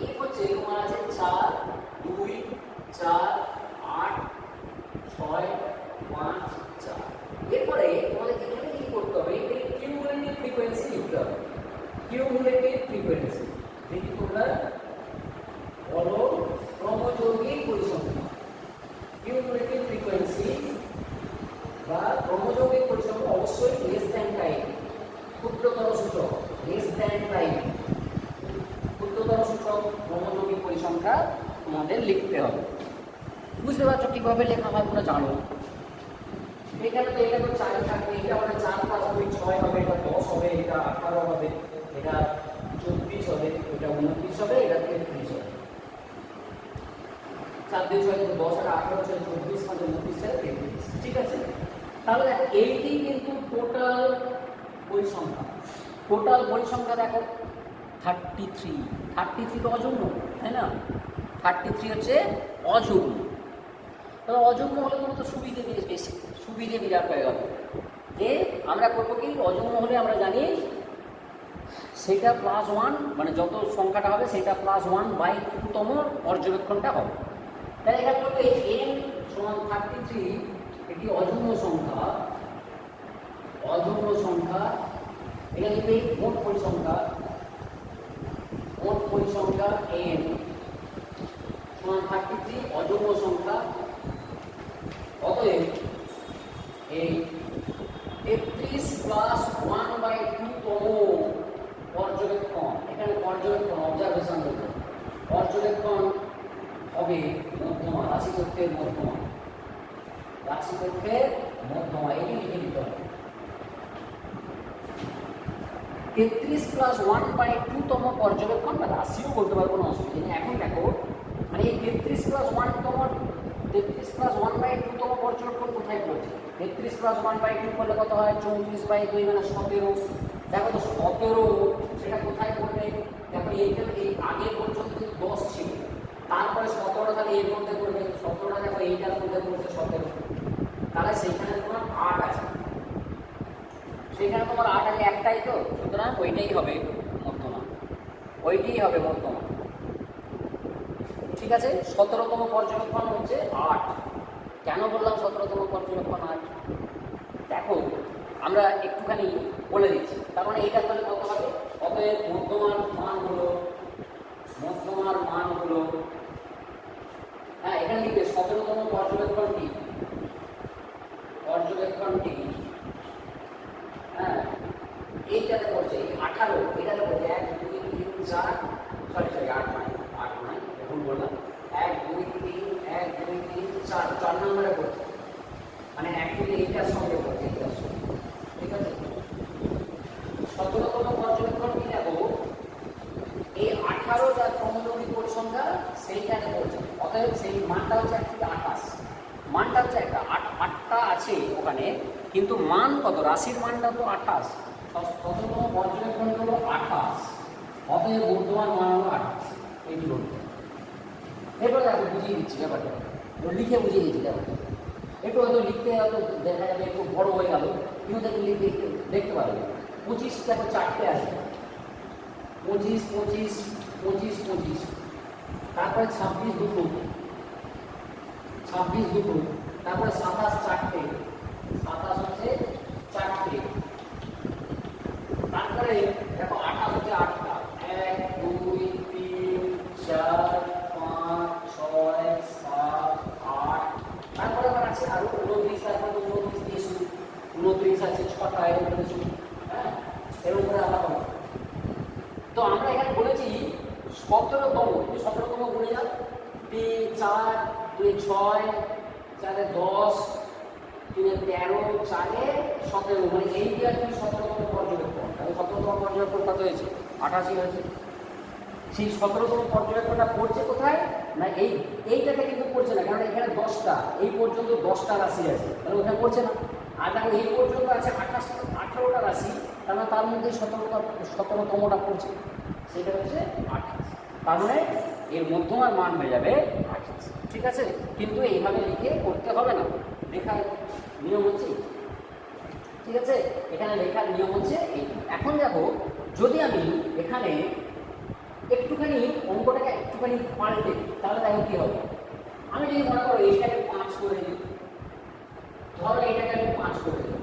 f হচ্ছে তোমার আছে 4, 2, 4, 8, 6, 5, 4। এরপরে তোমাদের এখানে কি করতে হবে? এখানে কিউমুলেটিভ ফ্রিকোয়েন্সি লিখতে হবে। কিউমুলেটিভ ফ্রিকোয়েন্সি যেটি তোমরা বলো ক্রমযৌগিক পরিসংখ্যা। কিউমুলেটিভ ফ্রিকোয়েন্সি সংখ্যা তোমাদের লিখতে হবে। বুঝতে পারছো কীভাবে লেখা হয় তোমরা জানো। এখানে তো এটা তো 4 থাকবে, এটা মানে 4 + 2 6 হবে, এটা 10 হবে, এটা 18 হবে, এটা 24 হবে, এটা 29 হবে, এটা 33 হবে। 4 দিয়ে 6 = 10 আর 18 = 24 মানে 29 = 33। ঠিক আছে, তাহলে এইটি কিন্তু টোটাল পরিসংখ্যা। টোটাল পরিসংখ্যা দেখো 33। 33 তো অযুগ্ম, তাই না? 33 হচ্ছে অযুগ্ম। তবে অযুগ্ম হলে কোনো তো সুবিধে বিরাট হয়ে গেল। যে আমরা করবো কি, অযুগ্ম হলে আমরা জানি সেটা +1 মানে যত সংখ্যাটা হবে সেটা +1/2তম পর্যবেক্ষণটা হবে। তাহলে এখানে বলতে n = 33 এটি অযুগ্ম সংখ্যা। অযুগ্ম সংখ্যা এটা লিখবে মোট পরিসংখ্যা। মোট পরিসংখ্যা n = 33 অযুগ্ম সংখ্যা। অতএব এই 33 + 1/2তম পর্যবেক্ষণ, এখানে পর্যবেক্ষণ অবজারভেশন বলতে, পর্যবেক্ষণ হবে মধ্যমা, রাশিতত্ত্বের মধ্যমা। রাশিতত্ত্বের মধ্যমা এটি লিখে দিতে হবে। 33 + 1/2তম পর্যবেক্ষণ বা রাশিও বলতে পারবো, কোনো অসুবিধা নেই। এখন দেখো মানে এই 33 + 1/2তম পর্যবেক্ষণ কোথায় পড়ছে? 33 + 1/2 করলে কত হয়? 34/2 মানে 17। দেখো তো 17 সেটা কোথায় পড়বে? দেখো এইটা এই আগে পর্যন্ত কিন্তু 10 ছিল, তারপরে 17টা তাহলে এর মধ্যে পড়বে। 17টা দেখো এইটার মধ্যে পড়ছে 17, তাহলে সেইখানে তোমার 8 আছে। সেখানে তোমার 8 আছে একটাই, তো সুতরাং ওইটাই হবে মধ্যমা, ওইটাই হবে মধ্যমা। ঠিক আছে, 17তম পর্যবেক্ষণ হচ্ছে 8। কেন বললাম 17তম পর্যবেক্ষণ 8? দেখো আমরা একটুখানি বলে দিচ্ছি, তার মানে এইটা তাহলে কত হবে? অতএব মধ্যমার মান হলো হ্যাঁ এখানে লিখবে 17তম পর্যবেক্ষণটি হ্যাঁ এইটাতে পড়ছে 18, এটাতে পড়ছে 1 2 3 4 সরি 8 নয় ভুল বললাম, 1 2 3 1 2 3 4 4 নম্বরে পড়ছে, মানে অ্যাকচুয়ালি এইটার সঙ্গে পড়ছে, এইটার সঙ্গে। ঠিক আছে, 17তম পর্যবেক্ষণ কি দেখো এই 18 যা ক্রমলঘু পরিসংখ্যা সেইখানে পড়ছে। অতএব সেই মানটা হচ্ছে অ্যাকচুয়ালি 28, মানটা হচ্ছে একটা 8টা আছে ওখানে, কিন্তু মান কত? রাশির মানটা তো 28। 17তম পর্যবেক্ষণ হলো 28, অতএব মধ্যমার মান হলো 28। এইটি বলতে এরপর দেখো বুঝিয়ে দিচ্ছি ব্যাপারটা, লিখে বুঝিয়ে দিচ্ছি ব্যাপারটা। একটু হয়তো লিখতে হয়তো দেখা যাবে একটু বড় হয়ে গেল, কিন্তু দেখে লিখে দেখতে পারবে। 25 দেখো 4টে আসবে, 25 25 25 25, তারপরে 26 দুটো, 26 দুটো, তারপরে 27 4টে, 27 হচ্ছে 4টে, তারপরে দেখো 28 হচ্ছে 8টা, 1 2 3 4 5 6 7 8, তারপরে আবার আছে আরো 29, তারপরে 29 দিয়ে শুরু, 29 আছে 6টা এর উপরে শুরু, হ্যাঁ এর উপরে আবার হবে। তো আমরা এখানে বলেছি 17তম, 17তম বলে যাও, 3 4 2 6 4 10 3 13 4 17, মানে এইটা কি 17তম পর্যবেক্ষণ। তাহলে 17তম পর্যবেক্ষণ কত হয়েছে? 88 হয়েছে। সেই 17তম পর্যবেক্ষণটা পড়ছে কোথায় না এইটাতে কিন্তু পড়ছে না, কারণ এখানে 10টা, এই পর্যন্ত 10টা রাশি আছে, তাহলে ওখানে পড়ছে না। আর দেখো এই পর্যন্ত আছে 18টা রাশি, তাহলে তার মধ্যে 17তমটা পড়ছে, সেটা হচ্ছে 28। তার মানে এর মধ্যমার মান হয়ে যাবে 28। ঠিক আছে, কিন্তু এইভাবে লিখে করতে হবে না, লেখার নিয়ম হচ্ছে। ঠিক আছে, এখানে লেখার নিয়ম হচ্ছে এই। এখন দেখো যদি আমি এখানে একটুখানি অঙ্কটাকে একটুখানি পাল্টে, তাহলে দেখো কি হবে। আমি যদি মনে করো এইটাকে 5 করে দিই, ধরো এইটাকে আমি 5 করে দিই,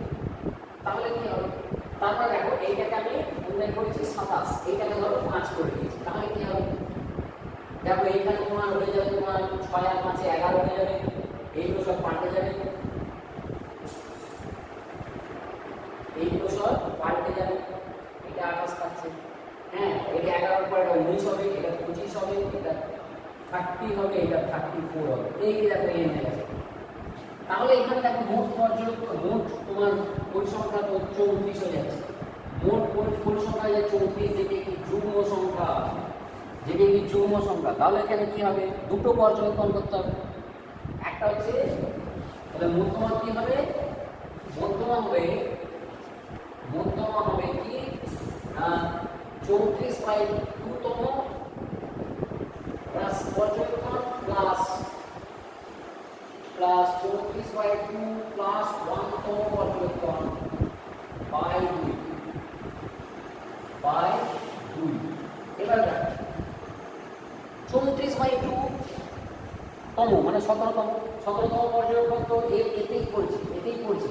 তাহলে কি হবে? তারপরে দেখো এইটাকে আমি উল্লেখ করেছি 27, এইটাকে ধরো 5 করে দিয়েছি, তাহলে কি হবে? দেখো এইখানে তোমার হয়ে যাবে তোমার 6 আর 5 11 হয়ে যাবে, এইগুলো সব পাল্টে যাবে, এইগুলো সব পাল্টে যাবে, এটা 28 থাকছে, হ্যাঁ এটা 11 পরে এটা 19 হবে, এটা 25 হবে, এটা 30 হবে, এটা 34 হবে, এই যে দেখো n হয়ে গেছে। তাহলে এখানে দেখো মোট পর্যবেক্ষণ, মোট তোমার পরিসংখ্যা তো 34 হয়ে যাচ্ছে। মোট পরিসংখ্যা হয়ে যাচ্ছে 34, যেটা কি যুগ্ম সংখ্যা, যেটা কি যুগ্ম সংখ্যা। তাহলে এখানে কি হবে, দুটো পর্যবেক্ষণ করতে হবে। একটা হচ্ছে তাহলে মধ্যমা কি হবে, মধ্যমা হবে কি 34/2তম প্লাস পর্যবেক্ষণ প্লাস 34/2 প্লাস 1তম পর্যবেক্ষণ বাই 2। এবার দেখো 34/2 তম মানে 17তম পর্যবেক্ষণ তো এতেই পড়ছে।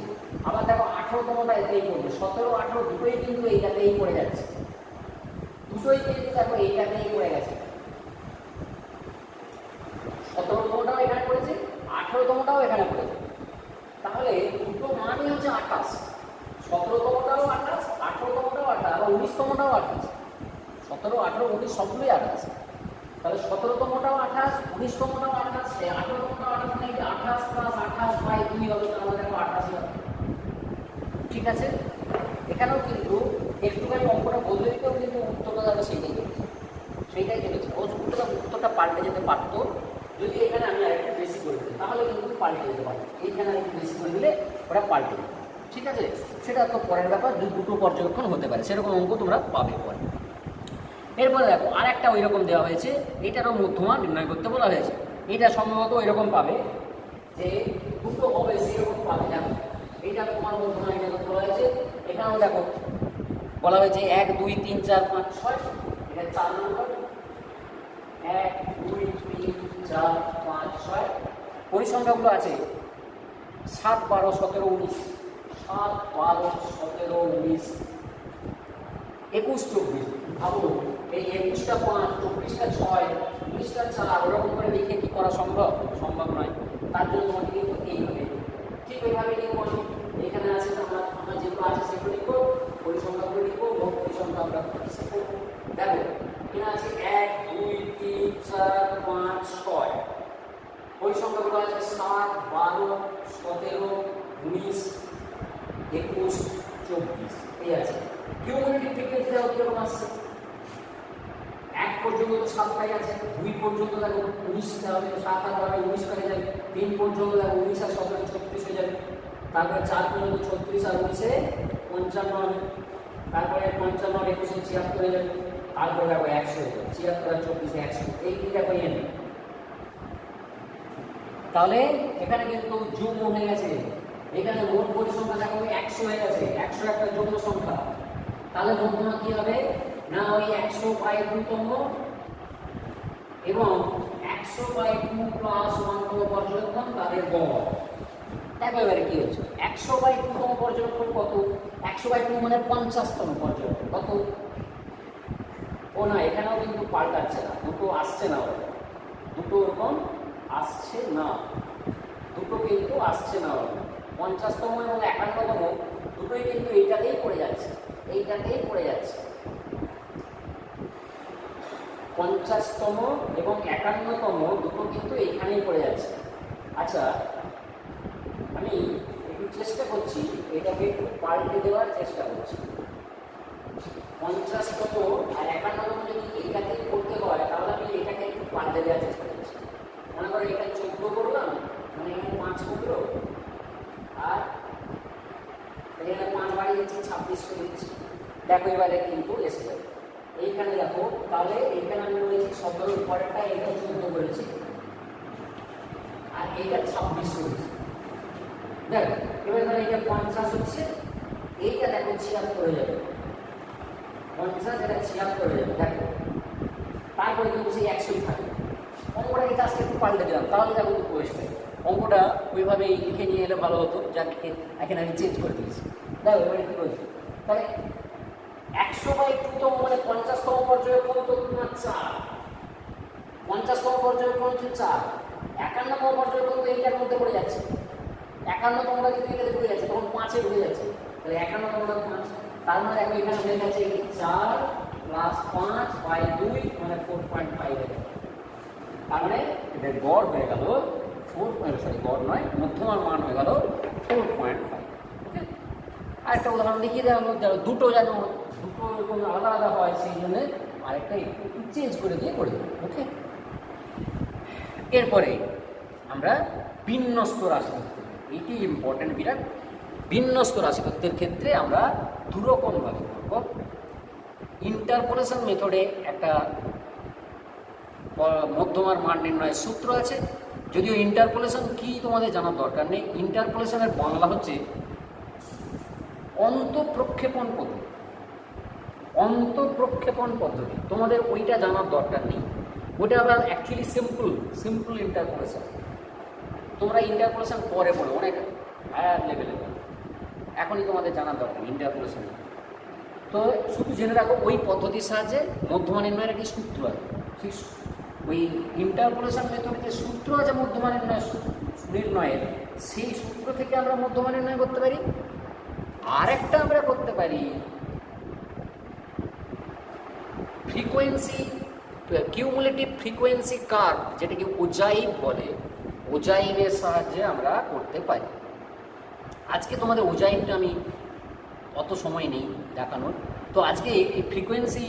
আবার দেখো 18তমটা এতেই পড়বে, 17 18 দুটোই কিন্তু এইটাতেই পড়ে যাচ্ছে, দুটোই কিন্তু দেখো এইটাতেই পড়ে গেছে। 17তমটাও এখানে পড়েছে, 18তমটাও এখানে পড়েছে। তাহলে দুটো মানই হচ্ছে 28, 17তমটাও 28, 18তমটাও 28, আবার 19তমটাও 28। 17 18 19 সবগুলোই 28। তাহলে 17তমটাও 28, 19তমটাও 28, 18তমটাও 28, মানে 28 প্লাস 28 বাই 2 হবে, তাহলে দেখো 28 হবে। ঠিক আছে, এখানেও কিন্তু একটুখানি অঙ্কটা বদলে দিতেও কিন্তু উত্তরটা যাবে সেইটাই চলেছে। উত্তরটা পাল্টে যেতে পারতো যদি এখানে আমি আরেকটু বেশি করে দিই, তাহলে কিন্তু পাল্টে যেতে পারতো। এইখানে আরেকটু বেশি করে দিলে ওটা পাল্টে যাবে। ঠিক আছে, সেটা তো পরের ব্যাপার, দুটো পর্যবেক্ষণ হতে পারে, সেরকম অঙ্ক তোমরা পাবে পরে। এরপরে দেখো আর একটা ওই রকম দেওয়া হয়েছে, এটারও মধ্যমা নির্ণয় করতে বলা হয়েছে। এটা সম্ভবত ওই রকম পাবে যে দুটো হবে সেরকম পাবে। দেখো এইটা তোমার মধ্যমা নির্ণয় করতে বলা হয়েছে। এখানেও দেখো বলা হয়েছে 1 2 3 4 5 6, এটা 4 নম্বর। 1 2 3 4 5 6 পরিসংখ্যাগুলো আছে 7 12 17 19, 7 12 17 19 21 24। ভাবো এই 21টা 5, 24টা 6, 19টা 4 ওরকম করে লিখে কি করা সম্ভব নয়। তার জন্য তোমাকে কিন্তু এইভাবে ঠিক ওইভাবে লিখবো। এখানে আছে আমরা যেগুলো আছে সেগুলো লিখবো, পরিসংখ্যাগুলো লিখবো, মোট পরিসংখ্যা আমরা শিখবো। দেখো এখানে আছে 1 2 3 4 5 6, পরিসংখ্যাগুলো আছে 7 12 17 19 21 24, এই আছে। কিউমুলেটিভ ফ্রিকোয়েন্সি দেওয়া কিরকম আসছে, 1 পর্যন্ত তো 7টাই আছে, 2 পর্যন্ত দেখো 19 দেওয়া হবে, 7 আর 12 19 হয়ে যাবে, 3 পর্যন্ত দেখো 19 আর 17 36 হয়ে যাবে, তারপরে 4 পর্যন্ত 36 আর 19 55 হবে, তারপরে 55 আর 21 76 হয়ে যাবে, তারপরে দেখো 100 হয়ে যাবে, 76 আর 24 100, এই কি দেখো এন। তাহলে এখানে কিন্তু যুগ্ম হয়ে গেছে, এখানে মোট পরিসংখ্যা দেখো 100 হয়ে গেছে, 100 একটা যুগ্ম সংখ্যা। তাহলে মধ্যমা কি হবে না, ওই 100/2তম এবং 100/2 প্লাস 1তম পর্যবেক্ষণ তাদের গড়। দেখো এবারে কি হচ্ছে, 100/2তম পর্যবেক্ষণ কত, 100/2 মানে 50তম পর্যবেক্ষণ কত। ও না, এখানেও কিন্তু পাল্টাচ্ছে না, দুটো আসছে না, দুটো ওরকম আসছে না, দুটো কিন্তু আসছে না। 50তম এবং 51তম দুটোই কিন্তু এইটাতেই পড়ে যাচ্ছে, এইটাতেই পড়ে যাচ্ছে। 50তম এবং 51তম দুটো কিন্তু এইখানেই পড়ে যাচ্ছে। আচ্ছা, আমি একটু চেষ্টা করছি, এটাকে একটু পাল্টে দেওয়ার চেষ্টা করছি। 50তম আর 51তম যদি এইটাতেই পড়তে হয়, তাহলে আমি এটাকে একটু পাল্টে দেওয়ার চেষ্টা করছি। মনে করো এটা 14 করলাম, মানে এখানে 5 করলো, আর এখানে 5 বাড়িয়ে দিচ্ছি, 26 করে দিচ্ছি। দেখো এবারে কিন্তু এসে যাবে এইখানে। দেখো তাহলে এইখানে আমি বলেছি 17 পরেরটা, এটা 14 করেছি, আর এইটা 26 করেছি। দেখো এবার ধরো এটা 50 হচ্ছে, এইটা দেখো 76 হয়ে যাবে, 50 এটা 76 হয়ে যাবে। দেখো তারপরে কিন্তু সেই 100ই থাকবে। অঙ্কটা এই কাজটা একটু পাল্টে দিলাম, তাহলে দেখো একটু বসবে। অঙ্কটা ওইভাবেই লিখে নিয়ে এলে ভালো হতো, যাকে এখানে আমি চেঞ্জ করে দিয়েছি। দেখো এবারে কি বলছি, তাহলে 100/2তম মানে 50তম পর্যবেক্ষণ তো তোমার 4, 50তম পর্যবেক্ষণ হচ্ছে 4, 51তম পর্যবেক্ষণ তো এইটার মধ্যে পড়ে যাচ্ছে, 51তমটা যদি এটাতে ঢুকে যাচ্ছে তখন 5-এ ঢুকে যাচ্ছে, তাহলে 51তমটা 5, তার মানে দেখো এখানে হয়ে গেছে 4 + 5/2 মানে 4.5 হয়ে যাবে। তার মানে এদের গড় হয়ে গেল গড় নয়, মধ্যমার মান হয়ে গেল 4.5। ওকে, আরেকটা উদাহরণ দেখিয়ে দেওয়া হলো, দুটো যেন দুটো এবং আলাদা আলাদা হয় সেই জন্যে আরেকটা একটু চেঞ্জ করে দিয়ে করে দেবো। ওকে, এরপরে আমরা বিন্যস্ত রাশিতত্ত্ব, এইটি ইম্পর্টেন্ট বিরাট। বিন্যস্ত রাশিতত্ত্বের ক্ষেত্রে আমরা দুরকমভাবে করব। ইন্টারপোলেশন মেথডে একটা মধ্যমার মান নির্ণয়ের সূত্র আছে, যদিও ইন্টারপোলেশন কি তোমাদের জানার দরকার নেই। ইন্টারপোলেশনের বাংলা হচ্ছে অন্তঃপ্রক্ষেপণ পদ্ধতি। অন্তঃপ্রক্ষেপণ পদ্ধতি তোমাদের ওইটা জানার দরকার নেই, ওইটা আবার অ্যাকচুয়ালি সিম্পল ইন্টারপোলেশন। তোমরা ইন্টারপোলেশন পরে পড়ো, অনেক হায়ার লেভেলে, এখনই তোমাদের জানার দরকার ইন্টারপোলেশন। তো শুধু জেনে রাখো ওই পদ্ধতির সাহায্যে মধ্যমান নির্ণয়ের একটি সূত্র আছে, সেই ওই ইন্টারপোলেশন মেথডে যে সূত্র আছে মধ্যমান নির্ণয়ের, সেই সূত্র থেকে আমরা মধ্যমান নির্ণয় করতে পারি। আরেকটা আমরা করতে পারি ফ্রিকোয়েন্সি, কিউমুলেটিভ ফ্রিকোয়েন্সি কার্ভ, যেটাকে ওজাইভ বলে, ওজাইভের সাহায্যে আমরা করতে পারি। আজকে তোমাদের ওজাইভটা আমি অত সময় নেই দেখানোর, তো আজকে এই ফ্রিকোয়েন্সি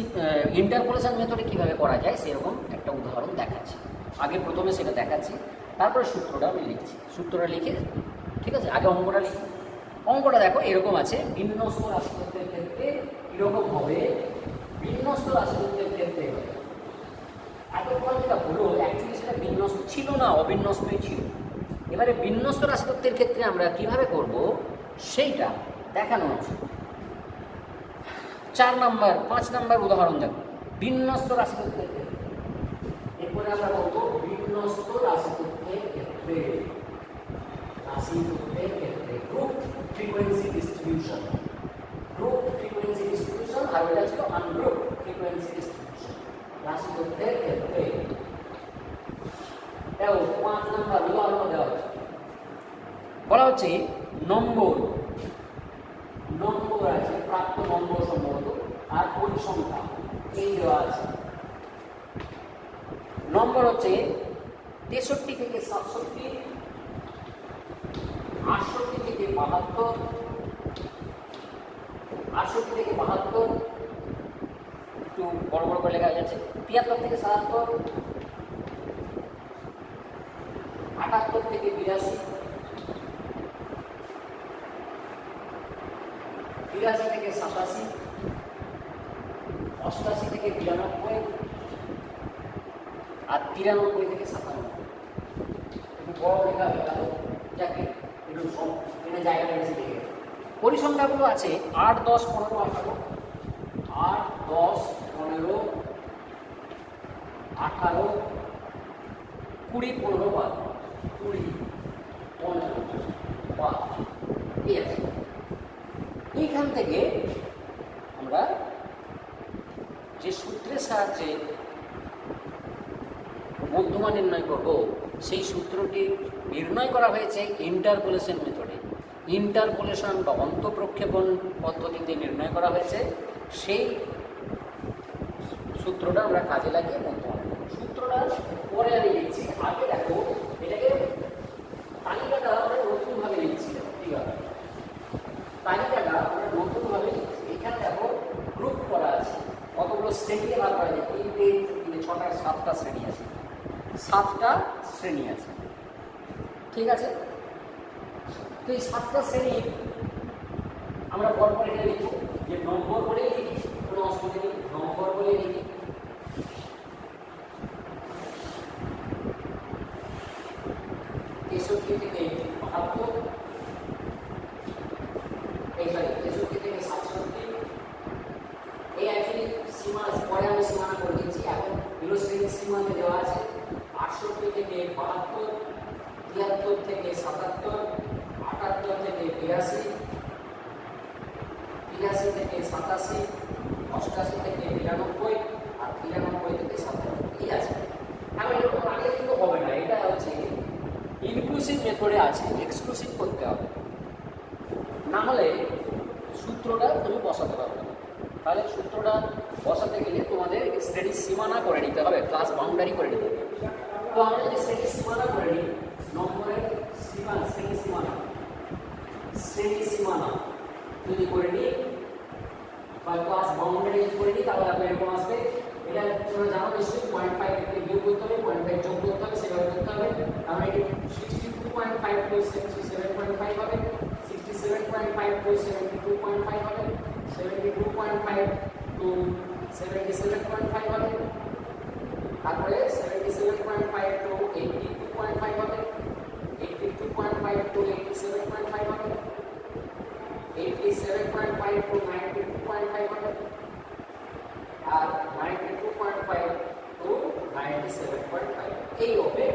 ইন্টারপোলেশন মেথডে কীভাবে করা যায় সেরকম একটা উদাহরণ দেখাচ্ছি। আগে প্রথমে সেটা দেখাচ্ছি, তারপরে সূত্রটা আমি লিখছি। সূত্রটা লিখে, ঠিক আছে, আগে অঙ্কটা লিখি। অঙ্কটা দেখো এরকম আছে, বিন্যস্ত রাশিতত্ত্বের ক্ষেত্রে কীরকম হবে। বিন্যস্ত রাশিতত্ত্বের ক্ষেত্রে এতক্ষণ যেটা হলো অ্যাকচুয়ালি সেটা বিন্যস্ত ছিল না, অবিন্যস্তই ছিল। এবারে বিন্যস্ত রাশিতত্ত্বের ক্ষেত্রে আমরা কিভাবে করব সেইটা দেখানো হচ্ছে। 5 নাম্বার উদাহরণ দেখো, বিন্যস্ত রাশিতত্ত্বের ক্ষেত্রে। এরপরে আমরা বলবো বিন্যস্ত রাশিতত্ত্বের ক্ষেত্রে, রাশিতত্ত্বের ক্ষেত্রে group frequency distribution, group frequency distribution, আর এটা ছিল আনগ্রুপ ফ্রিকোয়েন্সি ডিস্ট্রিবিউশন রাশিতত্ত্বের ক্ষেত্রে। দেখো 5 নাম্বার উদাহরণ দেওয়া হচ্ছে, বলা হচ্ছে নম্বর আছে, প্রাপ্ত নম্বর সম্ভবত, আর পরিসংখ্যা এই দেওয়া আছে। নম্বর হচ্ছে 63 থেকে 67, 68 থেকে 72, 68 থেকে 72, একটু বড় বড় করে লেখা যাচ্ছে, 73 থেকে 77, 78 থেকে 82, 83 থেকে 87, 88 থেকে 92, আর 93 থেকে 97। একটু বড় লেখা হয়ে গেল, যাকে একটু সব এখানে জায়গাটা বেশি লেগে গেছে। পরিসংখ্যাগুলো আছে 8, 10, 15, 18, 8, 10, 15, 18, 20, 15, 20, 15, এই আছে। এইখান থেকে আমরা যে সূত্রের সাহায্যে মধ্যমা নির্ণয় করব সেই সূত্রটি নির্ণয় করা হয়েছে ইন্টারপোলেশন মেথডে। ইন্টারপোলেশন বা অন্তঃপ্রক্ষেপণ পদ্ধতিতে নির্ণয় করা হয়েছে, সেই সূত্রটা আমরা কাজে লাগিয়ে মধ্যমা সূত্রটা পরে আমি লিখছি। আগে দেখো এটাকে তালিকাটা আমরা নতুনভাবে লিখছি, ঠিক আছে, তালিকাটা আমরা নতুনভাবে লিখছি। এখানে দেখো গ্রুপ করা আছে, কতগুলো শ্রেণীতে ভাগ করা যায়, 3, 6, 7টা শ্রেণী আছে, 7টা শ্রেণী আছে, ঠিক আছে। তো এই 7টা শ্রেণী আমরা পরপর এখানে লিখব, যে নম্বর বলে লিখি, কোনো অসুবিধা নেই, নম্বর বলে লিখি। 63 থেকে 72, 63 থেকে 67, এই অ্যাকচুয়ালি সীমা পরে আমি সীমানা করে দিচ্ছি, এখন এগুলো শ্রেণীর সীমাতে দেওয়া আছে। 68 থেকে 72, 73 থেকে 77, 78 থেকে 82, 83 থেকে 87, 88 থেকে 92, আর 93 থেকে 57, এই আছে। এখন এরকম আগে কিন্তু হবে না, এটা হচ্ছে ইনক্লুসিভ মেথডে আছে, এক্সক্লুসিভ করতে হবে, না হলে সূত্রটা তুমি বসাতে পারবে না। তাহলে সূত্রটা বসাতে গেলে তোমাদের শ্রেণীর সীমানা করে নিতে হবে, ক্লাস বাউন্ডারি করে নিতে হবে। তো আমরা যদি শ্রেণীর সীমানা করে নিই, নম্বরের সীমানা, শ্রেণী সীমানা যদি করে নিই বা ক্লাস বাউন্ডারি করে নিই, তাহলে আপনার এরকম আসবে। এটা তোমরা জানো নিশ্চয়ই 0.5 থেকে বিয়োগ করতে হবে, 0.5 যোগ করতে হবে, সেভাবে করতে হবে। আমরা এটি 62.5 প্লাস 67.5 হবে, 67.5 প্লাস 72.5 হবে, 72.5 টু 77.5 হবে, তারপরে 77.5 টু 82.5 হবে, 82.5 টু 87.5 হবে, 87.5 টু 92.5 হবে, আর 92.5 টু 97.5। এই হবে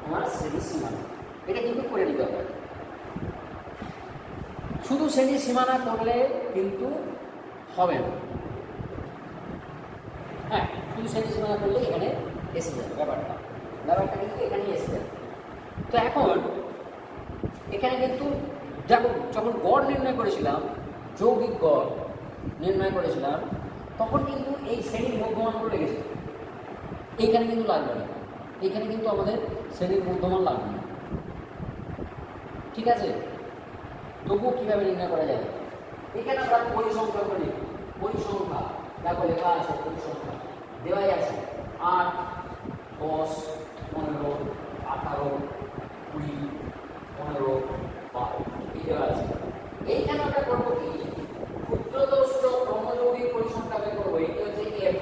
আমার শ্রেণী সীমানা। এটা কিন্তু করে নিতে হবে। শুধু শ্রেণী সীমানা করলে কিন্তু হবে না। হ্যাঁ, শুধু শ্রেণী সীমানা করলে এখানে এসে যাবে ব্যাপারটা কিন্তু এখানেই এসে যাবে। তো এখন এখানে কিন্তু যখন গড় নির্ণয় করেছিলাম, যৌগিক গড় নির্ণয় করেছিলাম, তখন কিন্তু এই শ্রেণীর মধ্যমানগুলো লেগেছে। এইখানে কিন্তু লাগবে না, এইখানে কিন্তু আমাদের শ্রেণীর মধ্যমান লাগবে না। ঠিক আছে? তবুও কীভাবে নির্ণয় করা যায়? এখানে আমরা পরিসংখ্যা করি। পরিসংখ্যা দেখো লেখা আছে, পরিসংখ্যা দেওয়াই আছে 8, 10, 15, 18, 20, 15, 12 এই দেওয়া আছে। এইখানে আমরা করবো কি, ক্ষুদ্রতম ক্রমযৌগিক পরিসংখ্যা বের করবো। এটি হচ্ছে এফ,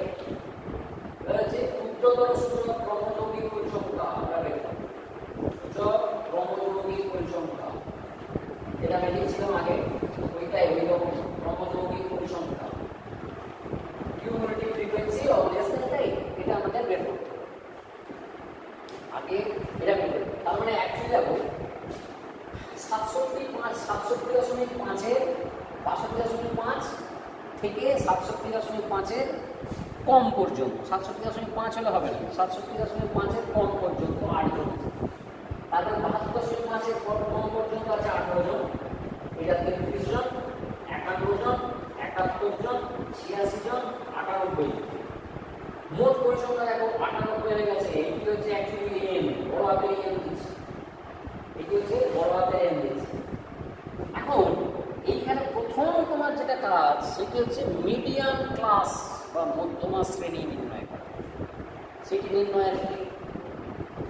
হচ্ছে ক্ষুদ্রতম ক্রমযৌগিক পরিসংখ্যা। আমরা বের করবো ক্রমযৌগিক পরিসংখ্যা, এটা আমি লিখছিলাম আগে, ওইটাই ওই রকম ক্রমযৌগিক পরিসংখ্যা। Cumulative frequency of less than time, এটা আমাদের বের করতে হবে আগে। এটা বের করতে, তার মানে অ্যাকচুয়ালি দেখো 67.5 62.5 থেকে 67.5 কম পর্যন্ত, 67.5 হলে হবে না, 67.5 কম পর্যন্ত 8 জন আছে। তারপরে 72.5 কম পর্যন্ত আছে 18 জন, এটা 33 জন, 51 জন, 71 জন, 86 জন, 98 জন। মোট পরিসংখ্যা দেখো 98 হয়ে গেছে। এটি হচ্ছে অ্যাকচুয়ালি এম, বড় হাতের এম দিচ্ছে, এটি হচ্ছে বড় হাতের এম দিচ্ছে। এখন এইখানে প্রথম তোমার যেটা কাজ, সেটি হচ্ছে মিডিয়াম ক্লাস বা মধ্যমা শ্রেণী নির্ণয় করা। সেটি নির্ণয়ের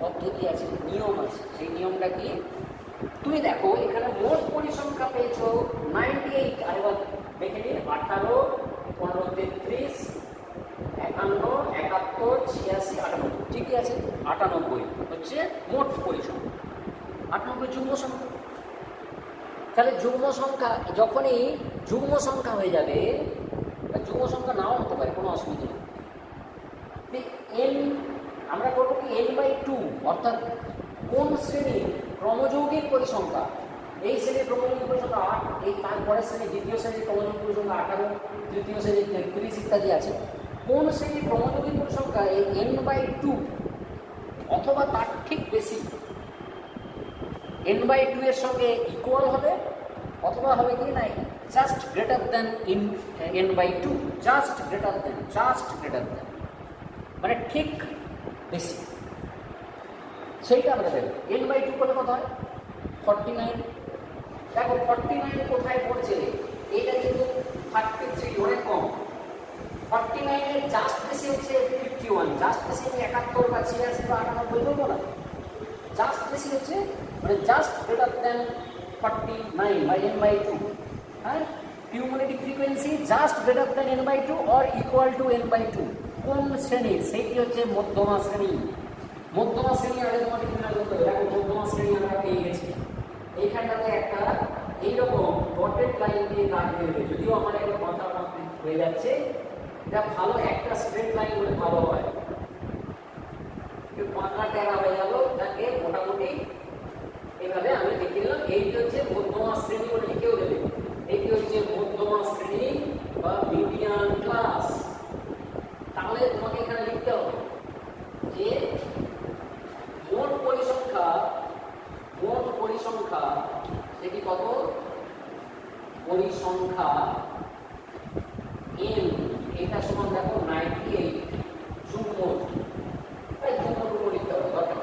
পদ্ধতি আছে, নিয়ম আছে। সেই নিয়মটা কি? তুমি দেখো এখানে মোট পরিসংখ্যা পেয়েছো 98, আরেকবার দেখে নিন, 18, 15, 33, 51, 71, 86, 98, ঠিকই আছে। 98 হচ্ছে মোট পরিসংখ্যা। 98 যুগ্ম সংখ্যা। তাহলে যুগ্ম সংখ্যা যখনই যুগ্ম সংখ্যা হয়ে যাবে, যুগ্ম সংখ্যা নাও হতে পারে, কোনো অসুবিধা নেই। এন আমরা করবো কি, n/2, অর্থাৎ কোন শ্রেণীর ক্রমযৌগিক পরিসংখ্যা, এই শ্রেণীর ক্রমযৌগিক পরিসংখ্যা 8, এই তারপরের শ্রেণী দ্বিতীয় শ্রেণীর ক্রমযৌগিক পরিসংখ্যা 18, তৃতীয় শ্রেণীর 33 ইত্যাদি আছে। কোন শ্রেণীর ক্রমযৌগিক পরিসংখ্যা এই n/2 অথবা তার ঠিক বেশি, n/2 এর সঙ্গে ইকুয়াল হবে, অথবা হবে কি না just greater than n/2, just greater than, মানে ঠিক বেশি, সেইটা আমরা দেবো। n/2 করলে কত হয়? 49। দেখো 49 কোথায় পড়ছে? এইটা কিন্তু 33, অনেক কম। 49 এর জাস্ট বেশি হচ্ছে 51, জাস্ট বেশি 71 বা 86 বা 98 বলবো না, জাস্ট বেশি হচ্ছে মানে জাস্ট গ্রেটার দ্যান 49 বা n/2। হ্যাঁ, cumulative frequency just greater than n/2 or equal to n/2। কোন শ্রেণীর? সেইটি হচ্ছে মধ্যমা শ্রেণী। মধ্যমা শ্রেণী আগে তোমাকে নির্ণয় করতে হবে। দেখো মধ্যমা শ্রেণী আমরা পেয়ে গেছি। এইখানটাতে একটা এইরকম ডটেড লাইন দিয়ে দাগ দিয়ে দেবে, যদিও আমার একটা কথা হয়ে যাচ্ছে, এটা ভালো একটা স্ট্রেট লাইন হলে ভালো হয়, পাকা টেরা হয়ে গেল, যাকে মোটামুটি এইভাবে আমি লিখে নিলাম। এইটি হচ্ছে মধ্যমা শ্রেণী বলে লিখেও দেবে। এইটি হচ্ছে মধ্যমা শ্রেণী বা মিডিয়াম ক্লাস। তাহলে তোমাকে এখানে লিখতে হবে যে মোট পরিসংখ্যা সেটি কত? পরিসংখ্যা n, এটা সমান দেখো 98 যুগ্ম, তাই যুগ্ম লিখতে হবে, দরকার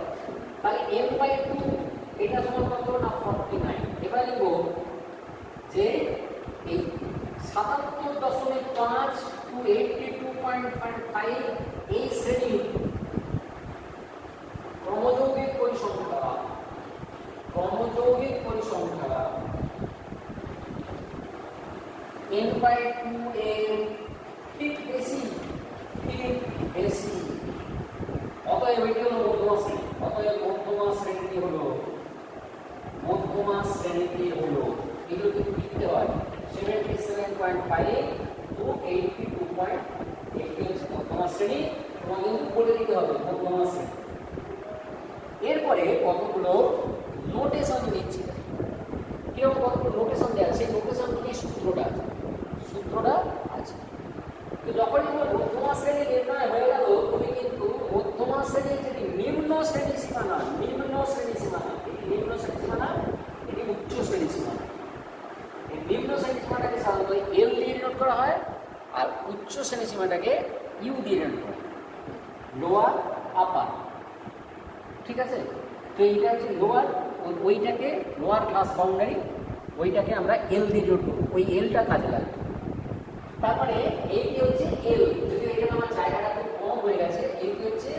ক্রমযৌগিক পরিসংখ্যা n/2 এর ঠিক বেশি, অতএব এটি হলো মধ্যমা শ্রেণী। অতএব মধ্যমা শ্রেণীটি হলো এগুলো কিন্তু লিখতে হয় 77.5 to 82.8 হচ্ছে মধ্যমা শ্রেণী। তোমাকে কিন্তু বলে দিতে হবে মধ্যমা শ্রেণী। এরপরে কতগুলো নোটেশন দিচ্ছি, কিরকম কতগুলো নোটেশন দেওয়া আছে, সেই নোটেশনগুলি সূত্রটা আছে। তো যখনই তোমার মধ্যমা শ্রেণী নির্ণয় হয়ে গেল, তুমি কিন্তু মধ্যমা শ্রেণীর যদি নিম্ন শ্রেণী সীমানা, এটি উচ্চ শ্রেণী সীমানা। এই নিম্ন শ্রেণী সীমাটাকে সাধারণত এল দিয়ে ডিনোট করা হয়, আর উচ্চ শ্রেণী সীমাটাকে ইউ দিয়ে ডিনোট করা হয়, লোয়ার আপার। ঠিক আছে? তো এইটা হচ্ছে লোয়ার, ওইটাকে লোয়ার ক্লাস বাউন্ডারি, ওইটাকে আমরা এল দিয়ে ডিনোট করব, ওই এলটা কাজে লাগবে। তারপরে এইটি হচ্ছে এল, যদি এখানে আমার জায়গাটা খুব কম হয়ে গেছে, এইটি হচ্ছে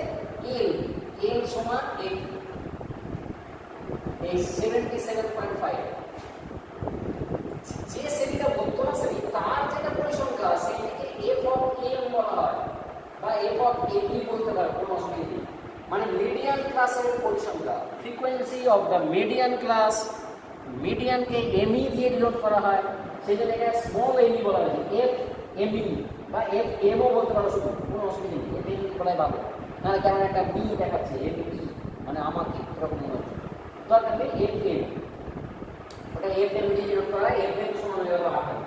এল সমান এই 77.5। যে শ্রেণীটা মধ্যমা শ্রেণী, তার যেটা পরিসংখ্যা সেইটাকে এফ অফ এম বলা হয়, বা এফ অফ এপি বলতে পারো, কোনো অসুবিধা নেই। মানে মিডিয়ান ক্লাসের পরিসংখ্যা, frequency of the median class, মিডিয়ানকে এমই দিয়ে ডিনোট করা হয়, সেই জন্য এটা স্মল এমই বলা হয়েছে, এফ এমই বা এফ এমও বলতে পারো, শুধু কোনো অসুবিধা নেই, এফ এমই বলাই ভালো। নাহলে কেমন একটা বি দেখাচ্ছে, এফ বি, মানে আমাকে এরকম মনে হচ্ছে, দরকার নেই এফ এম, ওটা এফ এম দিয়ে ডিনোট করা হয়, এফ এম সমান হয়ে গেল আকার।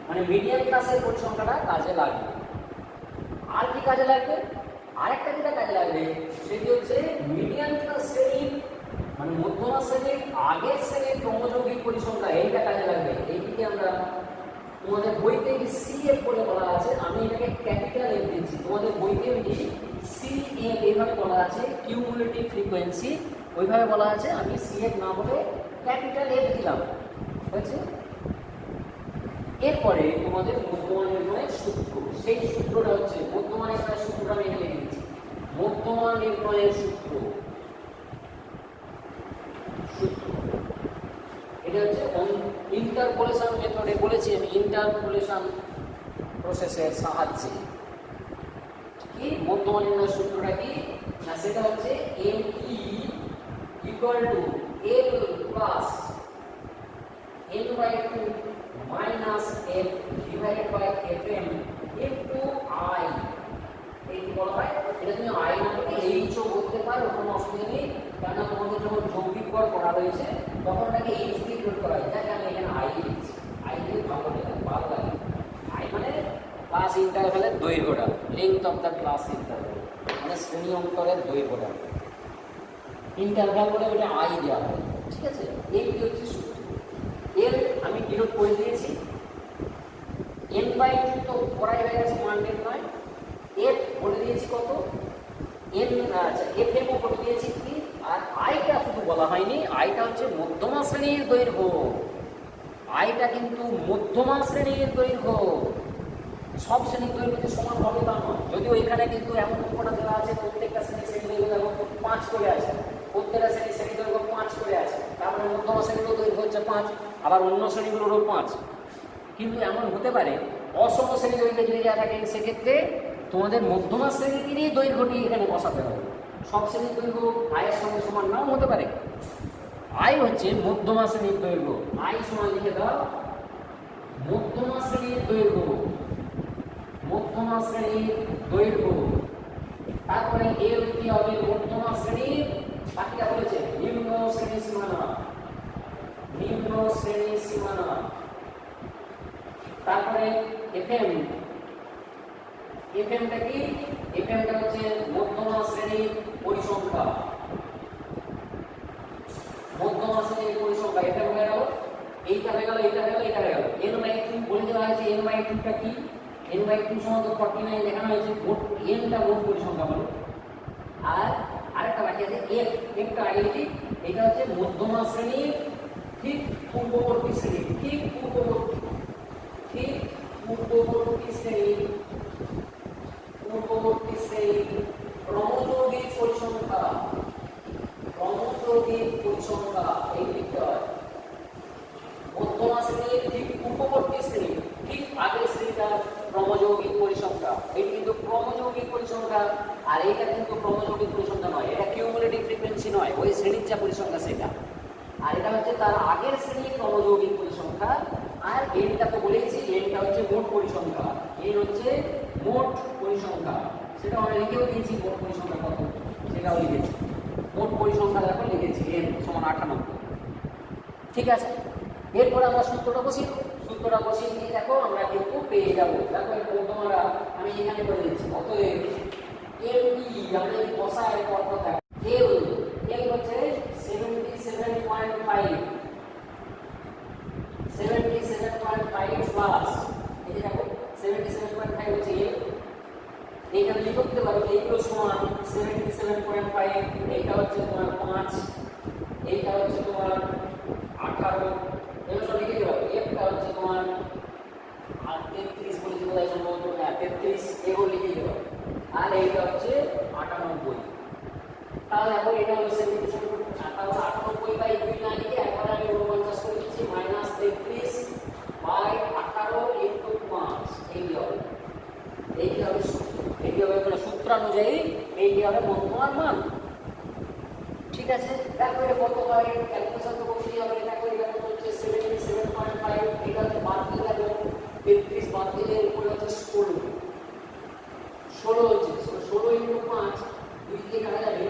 মানে মিডিয়ান ক্লাসের পরিসংখ্যাটা কাজে লাগবে। আর কি কাজে লাগবে? আরেকটা যেটা কাজে লাগবে সেটি হচ্ছে মিডিয়ান ক্লাস শ্রেণীর, মানে মধ্যমা শ্রেণীর আগের শ্রেণীর ক্রমযৌগিক পরিসংখ্যা, এইটা কাজে লাগবে। এইটিকে আমরা তোমাদের বইতে সিএফ বলে বলা আছে, আমি এটাকে ক্যাপিটাল এফ দিচ্ছি। তোমাদের বইতে এটি সিএফ এইভাবে বলা আছে, কিউমুলেটিভ ফ্রিকোয়েন্সি ওইভাবে বলা আছে, আমি সিএফ না বলে ক্যাপিটাল এফ দিলাম, হয়েছে? এরপরে তোমাদের মধ্যমা নির্ণয়ের সূত্র, সেই সূত্রটা হচ্ছে মধ্যমা নির্ণয়ের সূত্রটা আমি এখানে লিখেছি, মধ্যমা নির্ণয়ের সূত্র, এটা হচ্ছে ইন্টারপোলেশন মেথডে বলেছি আমি, ইন্টারপোলেশন প্রসেসের সাহায্যে। কি মধ্যমা নির্ণয়ের সূত্রটা কি না, সেটা হচ্ছে M E equal to L plus n/2 minus F divided by F M into I. এই কি বলা হয়, এটা তুমি আই না বলে এইচও বলতে পারো, কোনো অসুবিধা নেই। কেননা তোমাদের যখন যৌগিক গড় করা হয়েছে তখন ওটাকে এইচ দিয়ে ডিনোট করা হয়, যাকে আমি এখানে আই লিখছি। আই দিয়ে ভালো লাগে, আই মানে ক্লাস ইন্টারভ্যালের দৈর্ঘ্যটা, length of the class interval, মানে শ্রেণী অন্তরের দৈর্ঘ্যটা ইন্টারভ্যাল বলে ওটা আই দেওয়া হয়। ঠিক আছে? এইটি হচ্ছে সূত্র। এর আমি ডিনোট করে দিয়েছি, n/2 তো পড়াই হয়ে গেছে, মান নির্ণয়। এফ বলে দিয়েছি কত, এন, আচ্ছা এফ এমও বলে দিয়েছি কি, আর আইটা শুধু বলা হয়নি, আইটা হচ্ছে মধ্যমা শ্রেণীর দৈর্ঘ্য। আইটা কিন্তু মধ্যমা শ্রেণীর দৈর্ঘ্য, সব শ্রেণীর দৈর্ঘ্য সমান হবে তা নয়। যদিও এখানে কিন্তু এমন অঙ্কটা দেওয়া আছে, প্রত্যেকটা শ্রেণীর দৈর্ঘ্য 5 করে আছে, প্রত্যেকটা শ্রেণীর দৈর্ঘ্য 5 করে আছে, তারপরে মধ্যমা শ্রেণীর দৈর্ঘ্য হচ্ছে 5, আবার অন্য শ্রেণীগুলোরও 5। কিন্তু এমন হতে পারে অসম শ্রেণী দৈর্ঘ্য যদি যা থাকে, সেক্ষেত্রে তোমাদের মধ্যমা শ্রেণীরই দৈর্ঘ্যটি এখানে বসাতে হবে। সব শ্রেণীর দৈর্ঘ্য আয়ের সঙ্গে সমান নাও হতে পারে। আই হচ্ছে মধ্যমা শ্রেণীর দৈর্ঘ্য, আই সমান লিখে দাও মধ্যমা শ্রেণীর দৈর্ঘ্য, মধ্যমা শ্রেণীর দৈর্ঘ্য। তারপরে এল কি হবে, মধ্যমা শ্রেণীর, বাকিটা বলেছে নিম্ন শ্রেণী সীমানা, নিম্ন শ্রেণী সীমানা। তারপরে এফএম, এফএমটা কি, এফএমটা হচ্ছে মধ্যমা শ্রেণীর পরিসংখ্যা, মধ্যমা শ্রেণীর পরিসংখ্যা। এটা হয়ে গেল, এইটা হয়ে গেল, এইটা হয়ে গেল, এটা হয়ে গেল। n/2 বলে দেওয়া হয়েছে, n/2টা কি, n/2 সমান তো 49 দেখানো হয়েছে, মোট nটা মোট পরিসংখ্যা বলো। আর আরেকটা বাকি আছে এফ, এফটা আগে লিখি, এটা হচ্ছে মধ্যমা শ্রেণীর ঠিক পূর্ববর্তী শ্রেণী, ঠিক পূর্ববর্তী, ঠিক পূর্ববর্তী শ্রেণী, পূর্ববর্তী শ্রেণী ক্রমযৌগিক পরিসংখ্যা, ক্রমযৌগিক পরিসংখ্যা এই লিখতে হয়। আর এইটা কিন্তু ক্রমযৌগিক পরিসংখ্যা নয়, এটা কিউমুলেটিভ ফ্রিকোয়েন্সি নয়, ওই শ্রেণীর যা পরিসংখ্যা সেটা। আর এটা হচ্ছে তার আগের শ্রেণীর ক্রমযৌগিক পরিসংখ্যা। আর এনটা তো বলেইছি, এনটা হচ্ছে মোট পরিসংখ্যা, এন হচ্ছে মোট পরিসংখ্যা, সেটা আমরা লিখেও দিয়েছি, মোট পরিসংখ্যা কত সেটাও লিখেছি। মোট পরিসংখ্যা দেখো লিখেছি এন সমান 98। ঠিক আছে, এরপরে আমরা সূত্রটা বসিয়ে দিয়ে দেখো আমরা কিন্তু পেয়ে যাবো। দেখো তোমরা আমি এখানে করে দিচ্ছি, অতএব এল ই আমরা এই বসায় কত দেখো, এল এল হচ্ছে 77.5 প্লাস এই যে দেখো 77.5 হচ্ছে এল। এইখানে লিখে দিতে পারো এইগুলো সমান 77.5, এইটা হচ্ছে তোমার 5, এইটা হচ্ছে তোমার 18, এগুলো সব লিখে দিতে পারো। একটা হচ্ছে তোমার 33 বলেছি বোধ হয় সম্ভবত, 33 এগুলো লিখে দিতে পারো। আর এইটা হচ্ছে 98। তাহলে এখন এটা হলো 77, তাহলে 98 বাই 2 না লিখে একবার আমি 49 করে দিচ্ছি, মাইনাস 33 বাই 18 ইনটু 5। এই হবে সূত্রানুযায়ী এইটি হবে বর্তমান মান। ঠিক আছে, দেখো এটা কত হয়, ক্যালকুলেশন তো করতেই হবে। দেখো এটা কত হচ্ছে 77.5, এটা হচ্ছে বাদ দিয়ে দেখো 33 বাদ দিলে উপরে হচ্ছে 16 হচ্ছে 16 ইনটু 5, 2 দিয়ে কাটা যাবে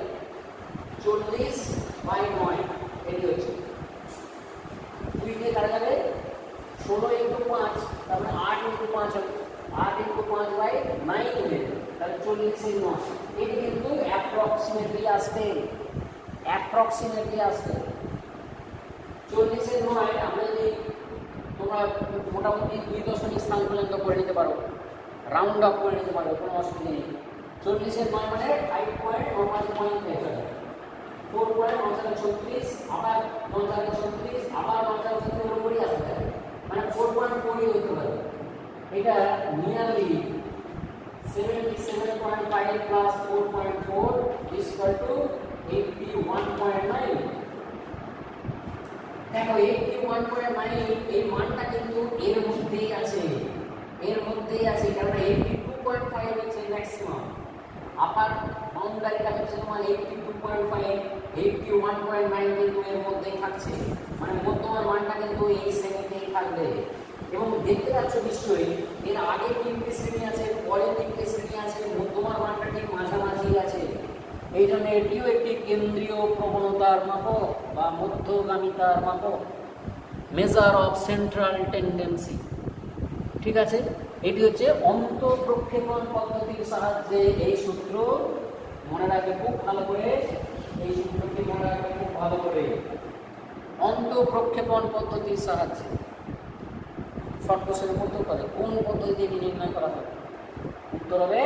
40 বাই 9, এটি হচ্ছে 2 দিয়ে কাটা যাবে 16 ইনটু 5, তারপরে 8 ইনটু 5 হবে, 8 ইনটু 5 বাই 9 হবে, তাহলে 40 এর 9। এটি কিন্তু অ্যাপ্রক্সিমেটলি আসবে, 40 এর 9 আমরা যদি তোমরা মোটামুটি 2 দশমিক স্থান পর্যন্ত করে নিতে পারো, রাউন্ড আপ করে নিতে পারো, কোনো অসুবিধা নেই। 40 এর 9 মানে 5.9 4.36, আবার 9.36, আবার 9.36 এর উপরই আসতে পারে, মানে 4.4 হতে পারে। এটা nearly 77.5 plus 4.4 is equal to 81.9। দেখো 81.9 এই মানটা কিন্তু এর মধ্যেই আছে, কারণ 82.5 হচ্ছে ম্যাক্সিমাম, আপার বাউন্ডারিটা হচ্ছে তোমার 82.5, 81.9 কিন্তু এর মধ্যেই থাকছে, মানে মধ্যমার মানটা কিন্তু এই শ্রেণীতেই থাকবে। এবং দেখতে পাচ্ছ নিশ্চয়ই এর আগে 3টে শ্রেণী আছে, পরে 3টে শ্রেণী আছে, মধ্যমার মানটা ঠিক মাঝামাঝি আছে। এই জন্য এটিও একটি কেন্দ্রীয় প্রবণতার মাপক বা মধ্যগামিতার মাপক, মেজার অফ সেন্ট্রাল টেন্ডেন্সি। ঠিক আছে, এটি হচ্ছে অন্তঃপ্রক্ষেপণ পদ্ধতির সাহায্যে এই সূত্র মনে রাখবে খুব ভালো করে, এই সূত্রটি মনে রাখবে খুব ভালো করে, অন্তঃপ্রক্ষেপণ পদ্ধতির সাহায্যে। শর্ট কোশ্চেনে পড়তেও পারে কোন পদ্ধতি দিয়ে নির্ণয় করা হবে, উত্তর হবে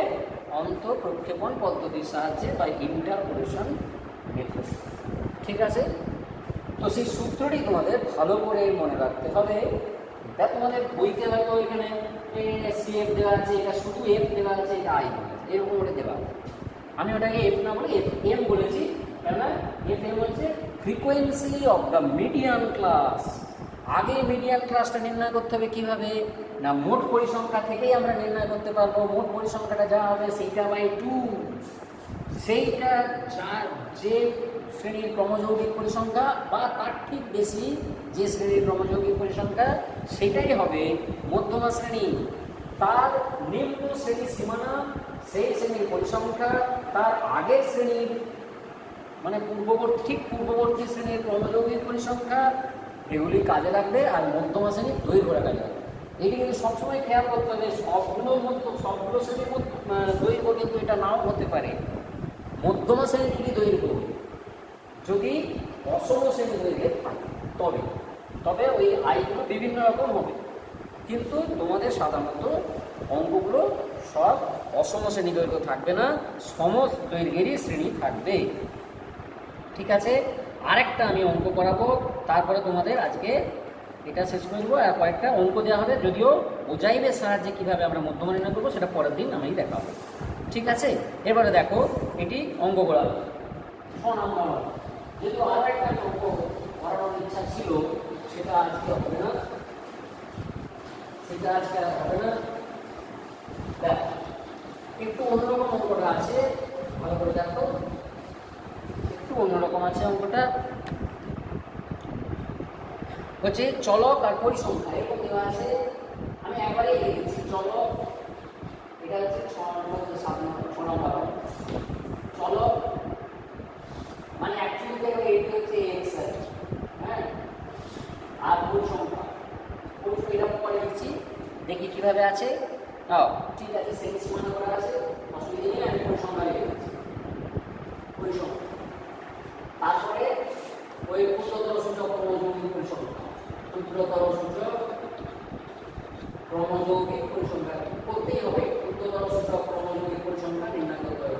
অন্তঃপ্রক্ষেপণ পদ্ধতির সাহায্যে বা ইন্টারপোলেশন মেথড। ঠিক আছে, তো সেই সূত্রটি তোমাদের ভালো করে মনে রাখতে হবে। এটা তোমাদের বইতে হয়তো এখানে সিএফ দেওয়া আছে, এটা শুধু এফ দেওয়া আছে, এটা আই দেওয়া আছে, এরকম করে দেওয়া আছে। আমি ওটাকে এফ না বলে এফ এম বলেছি, কেননা এফ এম হচ্ছে frequency of the median class. আগে মিডিয়ান ক্লাসটা নির্ণয় করতে হবে কিভাবে না, মোট পরিসংখ্যা থেকেই আমরা নির্ণয় করতে পারবো। মোট পরিসংখ্যাটা যা হবে সেইটা বাই 2, সেইটা যে শ্রেণীর ক্রমযৌগিক পরিসংখ্যা বা তার ঠিক বেশি যে শ্রেণীর ক্রমযৌগিক পরিসংখ্যা সেটাই হবে মধ্যমা শ্রেণী। তার নিম্ন শ্রেণীর সীমানা সেই শ্রেণীর পরিসংখ্যা, তার আগের শ্রেণীর মানে পূর্ববর্তী শ্রেণীর ক্রমযৌগিক পরিসংখ্যা, এগুলি কাজে লাগবে। আর মধ্যমা শ্রেণীর দৈর্ঘ্যটা কাজে লাগবে। এটি কিন্তু সবসময় খেয়াল করতে হবে, সবগুলো শ্রেণীর দৈর্ঘ্য কিন্তু এটা নাও হতে পারে। মধ্যমা শ্রেণীর দৈর্ঘ্য যদি অসম শ্রেণী দৈর্ঘ্যের থাকে তবে ওই আইগুলো বিভিন্ন রকম হবে, কিন্তু তোমাদের সাধারণত অঙ্কগুলো সব অসম শ্রেণী দৈর্ঘ্য থাকবে না, সম দৈর্ঘ্যেরই শ্রেণী থাকবে। ঠিক আছে, আরেকটা আমি অঙ্ক করাবো, তারপরে তোমাদের আজকে এটা শেষ করে দেবো। আর কয়েকটা অঙ্ক দেওয়া হবে, যদিও বোঝাইবের সাহায্যে কীভাবে আমরা মধ্যমা নির্ণয় করবো সেটা পরের দিন আমি দেখাবো। ঠিক আছে, এবারে দেখো এটি অঙ্ক করা যদিও আরও একটা অঙ্ক করানোর ইচ্ছা ছিল, সেটা আজকে হবে না, দেখ একটু অন্যরকম অঙ্কটা আছে, ভালো করে দেখো, একটু অন্যরকম আছে অঙ্কটা। হচ্ছে চলক আর পরিসংখ্যা এরকম দেওয়া আছে। আমি একবারে লিখে দিচ্ছি চলক, এটা হচ্ছে 6 নম্বর চলক, মানে অ্যাকচুয়ালি দেখো এটি হচ্ছে এক্স, হ্যাঁ, আর পরিসংখ্যা এরকম করে লিখছি, দেখি কিভাবে আছে। ঠিক আছে, সেন্স মানে করা আছে, অসুবিধা নেই, আমি পরিসংখ্যা লিখে দিচ্ছি পরিসংখ্যা। তারপরে ওই ক্ষুদ্রতর সূচক ক্রমযৌগিক পরিসংখ্যা, ক্ষুদ্রতর সূচক ক্রমযৌগিক পরিসংখ্যা করতেই হবে। ক্ষুদ্রতর সূচক ক্রমযৌগিক পরিসংখ্যা নির্ণয় করতে হবে,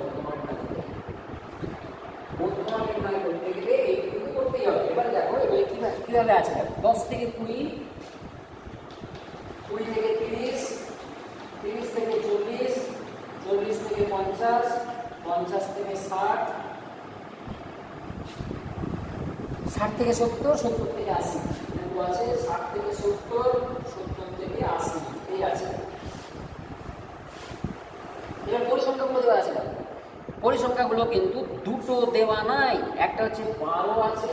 মধ্যমা নির্ণয় করতে গেলে এইটুকু করতেই হবে। এবার দেখো এগুলো কিভাবে আছে, 10 থেকে 20, 20 থেকে 30, 30 থেকে 40, 40 থেকে 50, 50 থেকে 60, 60 থেকে 70, 70 থেকে 80 কিন্তু আছে, 60 থেকে 70, 70 থেকে 80 এই আছে। এবার পরিসংখ্যাগুলো দেওয়া আছে, পরিসংখ্যাগুলো কিন্তু দুটো দেওয়া নাই, একটা হচ্ছে 12 আছে,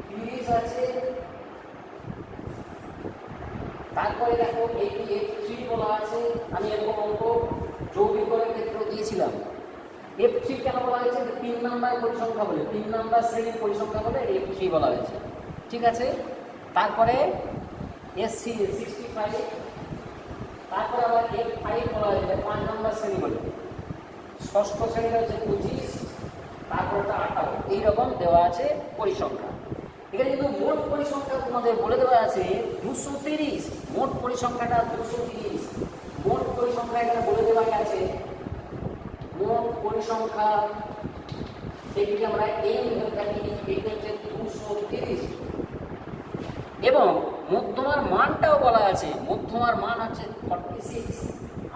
30 আছে, তারপরে দেখো এটি F3 বলা আছে। আমি এরকম অঙ্ক যৌগিকরণের ক্ষেত্রে দিয়েছিলাম। F3 কেন বলা হয়েছে, 3 নাম্বার পরিসংখ্যা বলে, 3 নাম্বার শ্রেণীর পরিসংখ্যা বলে F3 বলা হয়েছে, ঠিক আছে। তারপরে SC65, তারপরে আবার F5 বলা হয়েছে, 5 নাম্বার শ্রেণী বলে, ষষ্ঠ শ্রেণীটা হচ্ছে 25, তারপরে 18, এইরকম দেওয়া আছে পরিসংখ্যা। এখানে কিন্তু মোট পরিসংখ্যা তোমাদের বলে দেওয়া আছে 230, মোট পরিসংখ্যাটা 230, মোট পরিসংখ্যা এখানে বলে দেওয়া আছে, মোট পরিসংখ্যা এটিকে আমরা n ধরে থাকি, এটা হচ্ছে 230, এবং মধ্যমার মানটাও বলা আছে, মধ্যমার মান হচ্ছে 46,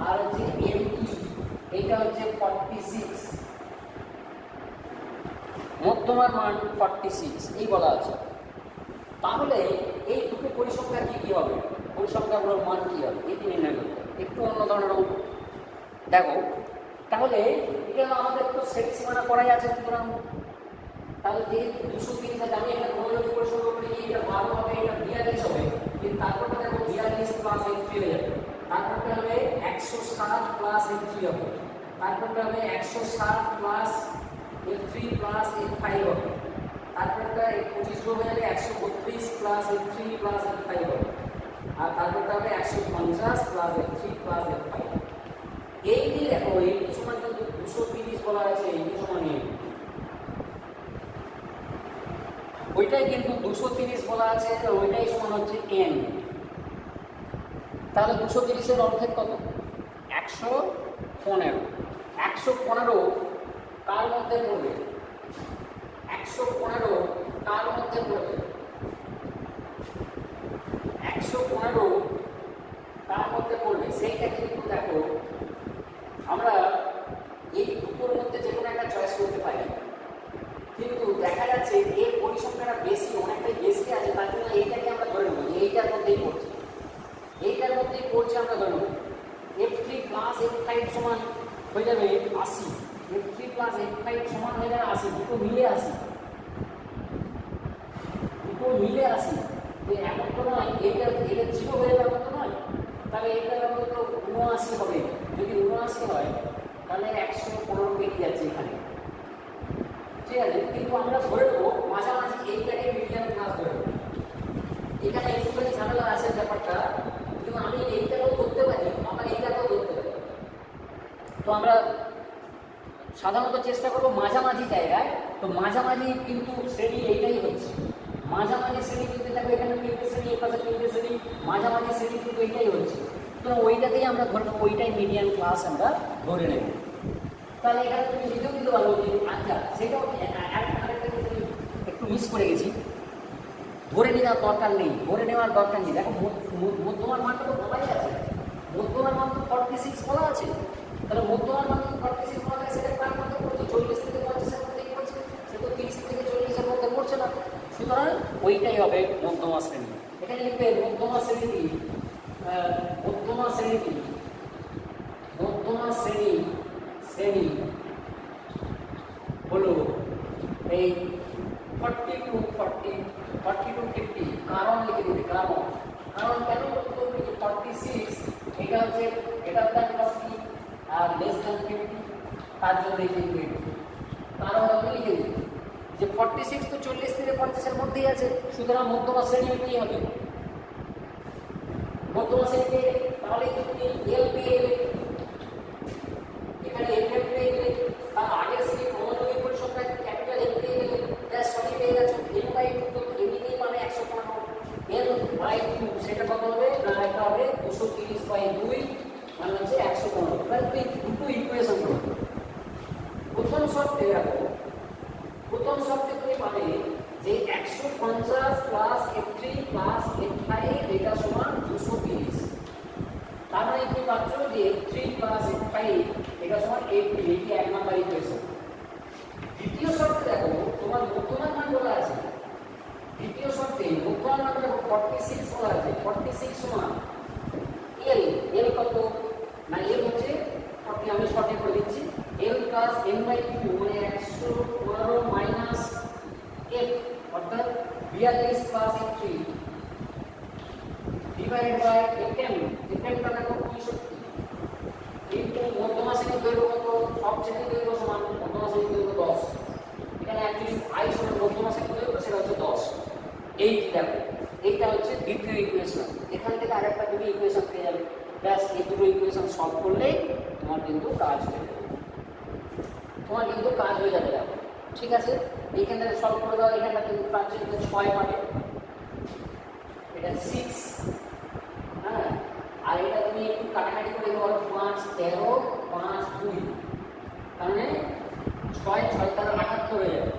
আর হচ্ছে ME এটা হচ্ছে 46, মধ্যমার মান 46 এই বলা আছে। তাহলে এই দুটো পরিসংখ্যা কি হবে, পরিসংখ্যাগুলোর মান কি হবে এটি নির্ণয় করতে হবে। একটু অন্য ধরনের দেখো, তাহলে এটা আমাদের তো সেট সীমানা করাই আছে, সুতরাং তাহলে যে 230 আছে, আমি এখানে ক্রমযৌগিক পরিসংখ্যা করে এটা 12 হবে, এটা 42 হবে, কিন্তু তারপরটা দেখো 42 প্লাস F3 হয়ে যাবে, তারপরটা হবে 160 প্লাস F3 হবে, তারপরটা হবে 160 প্লাস F3 প্লাস F5 হবে, তারপরটা 25 হয়ে যাবে 132 প্লাস F3 প্লাস F5 হবে, আর তারপরটা হবে 150 প্লাস F3 প্লাস F5। এইটি দেখো এইটি সমান কিন্তু 230 বলা আছে, এইটি সমান ওইটাই কিন্তু 230 বলা আছে, ওইটাই সমান হচ্ছে n। তাহলে 230 এর অর্ধেক কত, 115, 115 কার মধ্যে পড়বে, 115 কার মধ্যে পড়বে, 115 কার মধ্যে পড়বে সেইটা কিন্তু দেখো আমরা এই দুটোর মধ্যে যে কোনো একটা চয়েস করতে পারি, কিন্তু দেখা যাচ্ছে এর পরিসংখ্যাটা বেশি, অনেকটাই বেশি আছে, তার জন্য এইটাকে আমরা ধরে নেব যে এইটার মধ্যেই পড়ছে, এইটার মধ্যেই পড়ছে আমরা ধরে নেব। F3 প্লাস F5 সমান হয়ে যাবে 80, F3 প্লাস F5 সমান হয়ে যাবে 80, দুটো মিলে 80, দুটো মিলে 80, তো এমন তো নয় এইটা এটা 0 হয়ে যাবে, এমন তো নয়, তাহলে এইটার মধ্যে তো 79 হবে, যদি 79 হয় তাহলে 115 বেরিয়ে যাচ্ছে এখানে, ঠিক আছে। কিন্তু আমরা ধরে নেবো মাঝামাঝি এইটাকে মিডিয়াম ক্লাস ধরে নেবো, এখানে একটুখানি ঝামেলা আছে ব্যাপারটা, কিন্তু আমি এইটাকেও ধরতে পারি, আমার এইটাকেও ধরতে পারি। তো আমরা সাধারণত চেষ্টা করবো মাঝামাঝি জায়গায়, তো মাঝামাঝি কিন্তু শ্রেণী এইটাই হচ্ছে, মাঝামাঝি শ্রেণী কিন্তু দেখো এখানে 3টে শ্রেণী, এর পাশে 3টে শ্রেণী, মাঝামাঝি শ্রেণী কিন্তু এইটাই হচ্ছে, তো ওইটাতেই আমরা ধরে নেবো, ওইটাই মিডিয়াম ক্লাস আমরা ধরে নেব। তাহলে এখানে তুমি নিজেও দিতে পারবো যে আচ্ছা সেটাও একটু মিস করে গেছি, ধরে নেওয়ার দরকার নেই, ধরে নেওয়ার দরকার নেই। দেখো মধ্যমার মানটা তো বলাই আছে, মধ্যমার মান তো 46 বলা আছে, তাহলে মধ্যমার মান 46 বলা আছে, সেটা কার মধ্যে পড়ছে, 40 থেকে 50 এর মধ্যেই পড়ছে, সে তো 30 থেকে 40 এর মধ্যে পড়ছে না, সুতরাং ওইটাই হবে মধ্যমা শ্রেণী। এখানে লিখবে মধ্যমা শ্রেণী, মধ্যমা শ্রেণী, মধ্যমা শ্রেণী, শ্রেণী হলো এই 40 to 40, 40 to 50, কারণ লিখে দিতে, কারণ কেন বলতো 46 এটা হচ্ছে এটা দ্যান 40 আর লেস দ্যান 50, তার জন্য লিখে কারণ আমি লিখে দিই যে 46 তো 40 থেকে 50 এর মধ্যেই আছে, সুতরাং মধ্যমা শ্রেণী কি হবে, মধ্যমা শ্রেণী তাহলে তুমি এল পেয়ে গেলে, এখানে এল পেয়ে গেলে, তার আগের শ্রেণী ক্রমযোগী পরিসংখ্যা ক্যাপিটাল এল পেয়ে গেলে, প্লাস সঠিক পেয়ে গেছো এল বাই 2, তো এমনিতেই মানে 115, এল বাই 2 সেটা কত হবে না, এটা হবে 230 বাই 2 মানে হচ্ছে 115। তাহলে তুমি দুটো ইকুয়েশন করো। প্রথম শর্তে দেখো, প্রথম শর্তে তুমি পাবে যে 150 প্লাস f3 প্লাস f5 এটা সমান 230, তার মানে তুমি পাচ্ছ যে f3 প্লাস f5 এটা সমান 80, এটি এক নাম্বার ইকুয়েশন। দ্বিতীয় শর্তে দেখো তোমার মধ্যমান মান বলা আছে, দ্বিতীয় শর্তে মধ্যমান মান দেখো 46 বলা আছে, 46 সমান l, l কত না, l হচ্ছে 40, আমি শর্টে করে দিচ্ছি, l প্লাস n বাই 2 মানে 115 মাইনাস f অর্থাৎ 42 plus f3 divided by fm, fm টা দেখো 65 কিন্তু মধ্যমা শ্রেণীর দৈর্ঘ্য কত, সব শ্রেণীর দৈর্ঘ্য সমান, মধ্যমা শ্রেণীর দৈর্ঘ্য 10, এখানে অ্যাকচুয়ালি i সমান মধ্যমা শ্রেণীর দৈর্ঘ্য সেটা হচ্ছে 10। এই দেখো এইটা হচ্ছে দ্বিতীয় ইকুয়েশন, এখান থেকে আরেকটা তুমি ইকুয়েশন পেয়ে যাবে, ব্যাস এই দুটো ইকুয়েশন সলভ করলেই তোমার কিন্তু কাজ হয়ে যাবে, তোমার কিন্তু কাজ হয়ে যাবে। দেখো ঠিক আছে, এইখানে সলভ করে দাও, এখানটা কিন্তু পাচ্ছ 6 পাবে, এটা 6, হ্যাঁ, আর এটা তুমি একটু কাটাকাটি করে দাও, 5 13 5 2, তাহলে 6 6 তার 78 হয়ে যাবে,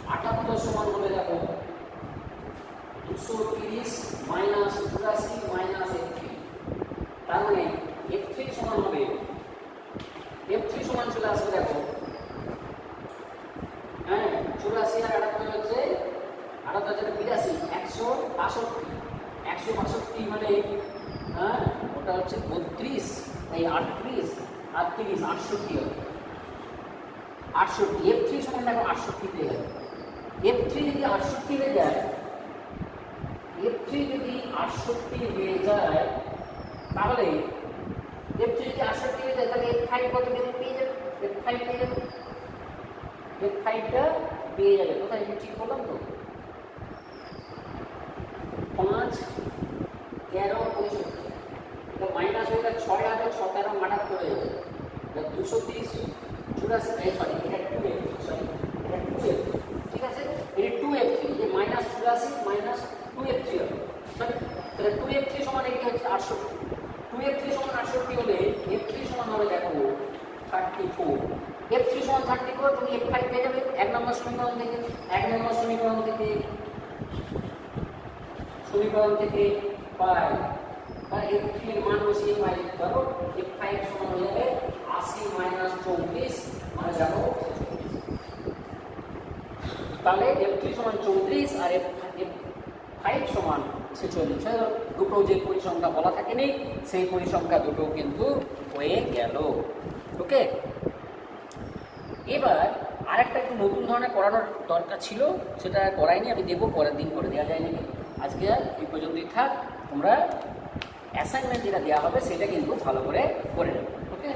78 সমান হবে দেখো 230 মাইনাস 84 মাইনাস f3, তার মানে f3 সমান হবে, f3 সমান চলে আসবে দেখো, হ্যাঁ 84 আর 78 হচ্ছে 88 162, 162 মানে হ্যাঁ ওটা হচ্ছে 32, এই 38 আর 30 68 হবে, 68 f3 সমান দেখো 68 পেয়ে যাবে, f3 যদি 68 হয়ে যায়, f3 যদি 68 হয়ে যায় তাহলে f3 যদি 68 হয়ে যায় তাহলে f5 কত পেয়ে যাবে, f5 পেয়ে যাবে, f5 টা পেয়ে যাবে, কোথায় ঠিক বললাম তো 5 13 65, এটা মাইনাস হয়ে গেলে 6 আছে 6 13 78 হয়ে যাবে, 230 84 সরি এটা 2f, সরি এটা 2f, ঠিক আছে, এটা 2f3 যে মাইনাস 84 মাইনাস 2f3 হবে, সরি তাহলে 2f3 সমান এটা হচ্ছে 68, 2f3 সমান 68 হলে f3 সমান হবে দেখো 34, f3 সমান 34 তুমি f5 পেয়ে যাবে এক নম্বর সমীকরণ থেকে, পাই, তাহলে f3 এর মান বসিয়ে পাই, দেখো f5 সমান হয়ে যাবে 80 মাইনাস 34 মানে দেখো 46, তাহলে f3 সমান 34 আর f5 সমান 46, দুটো যে পরিসংখ্যা বলা থাকেনি সেই পরিসংখ্যা দুটো কিন্তু হয়ে গেল। ওকে, এবার আরেকটা একটু নতুন ধরনের করানোর দরকার ছিল, সেটা করাইনি, আমি দেবো পরের দিন করে দেওয়া যায় নাকি, আজকে এই পর্যন্তই থাক, তোমরা অ্যাসাইনমেন্ট যেটা দেওয়া হবে সেটা কিন্তু ভালো করে নেবে। ওকে।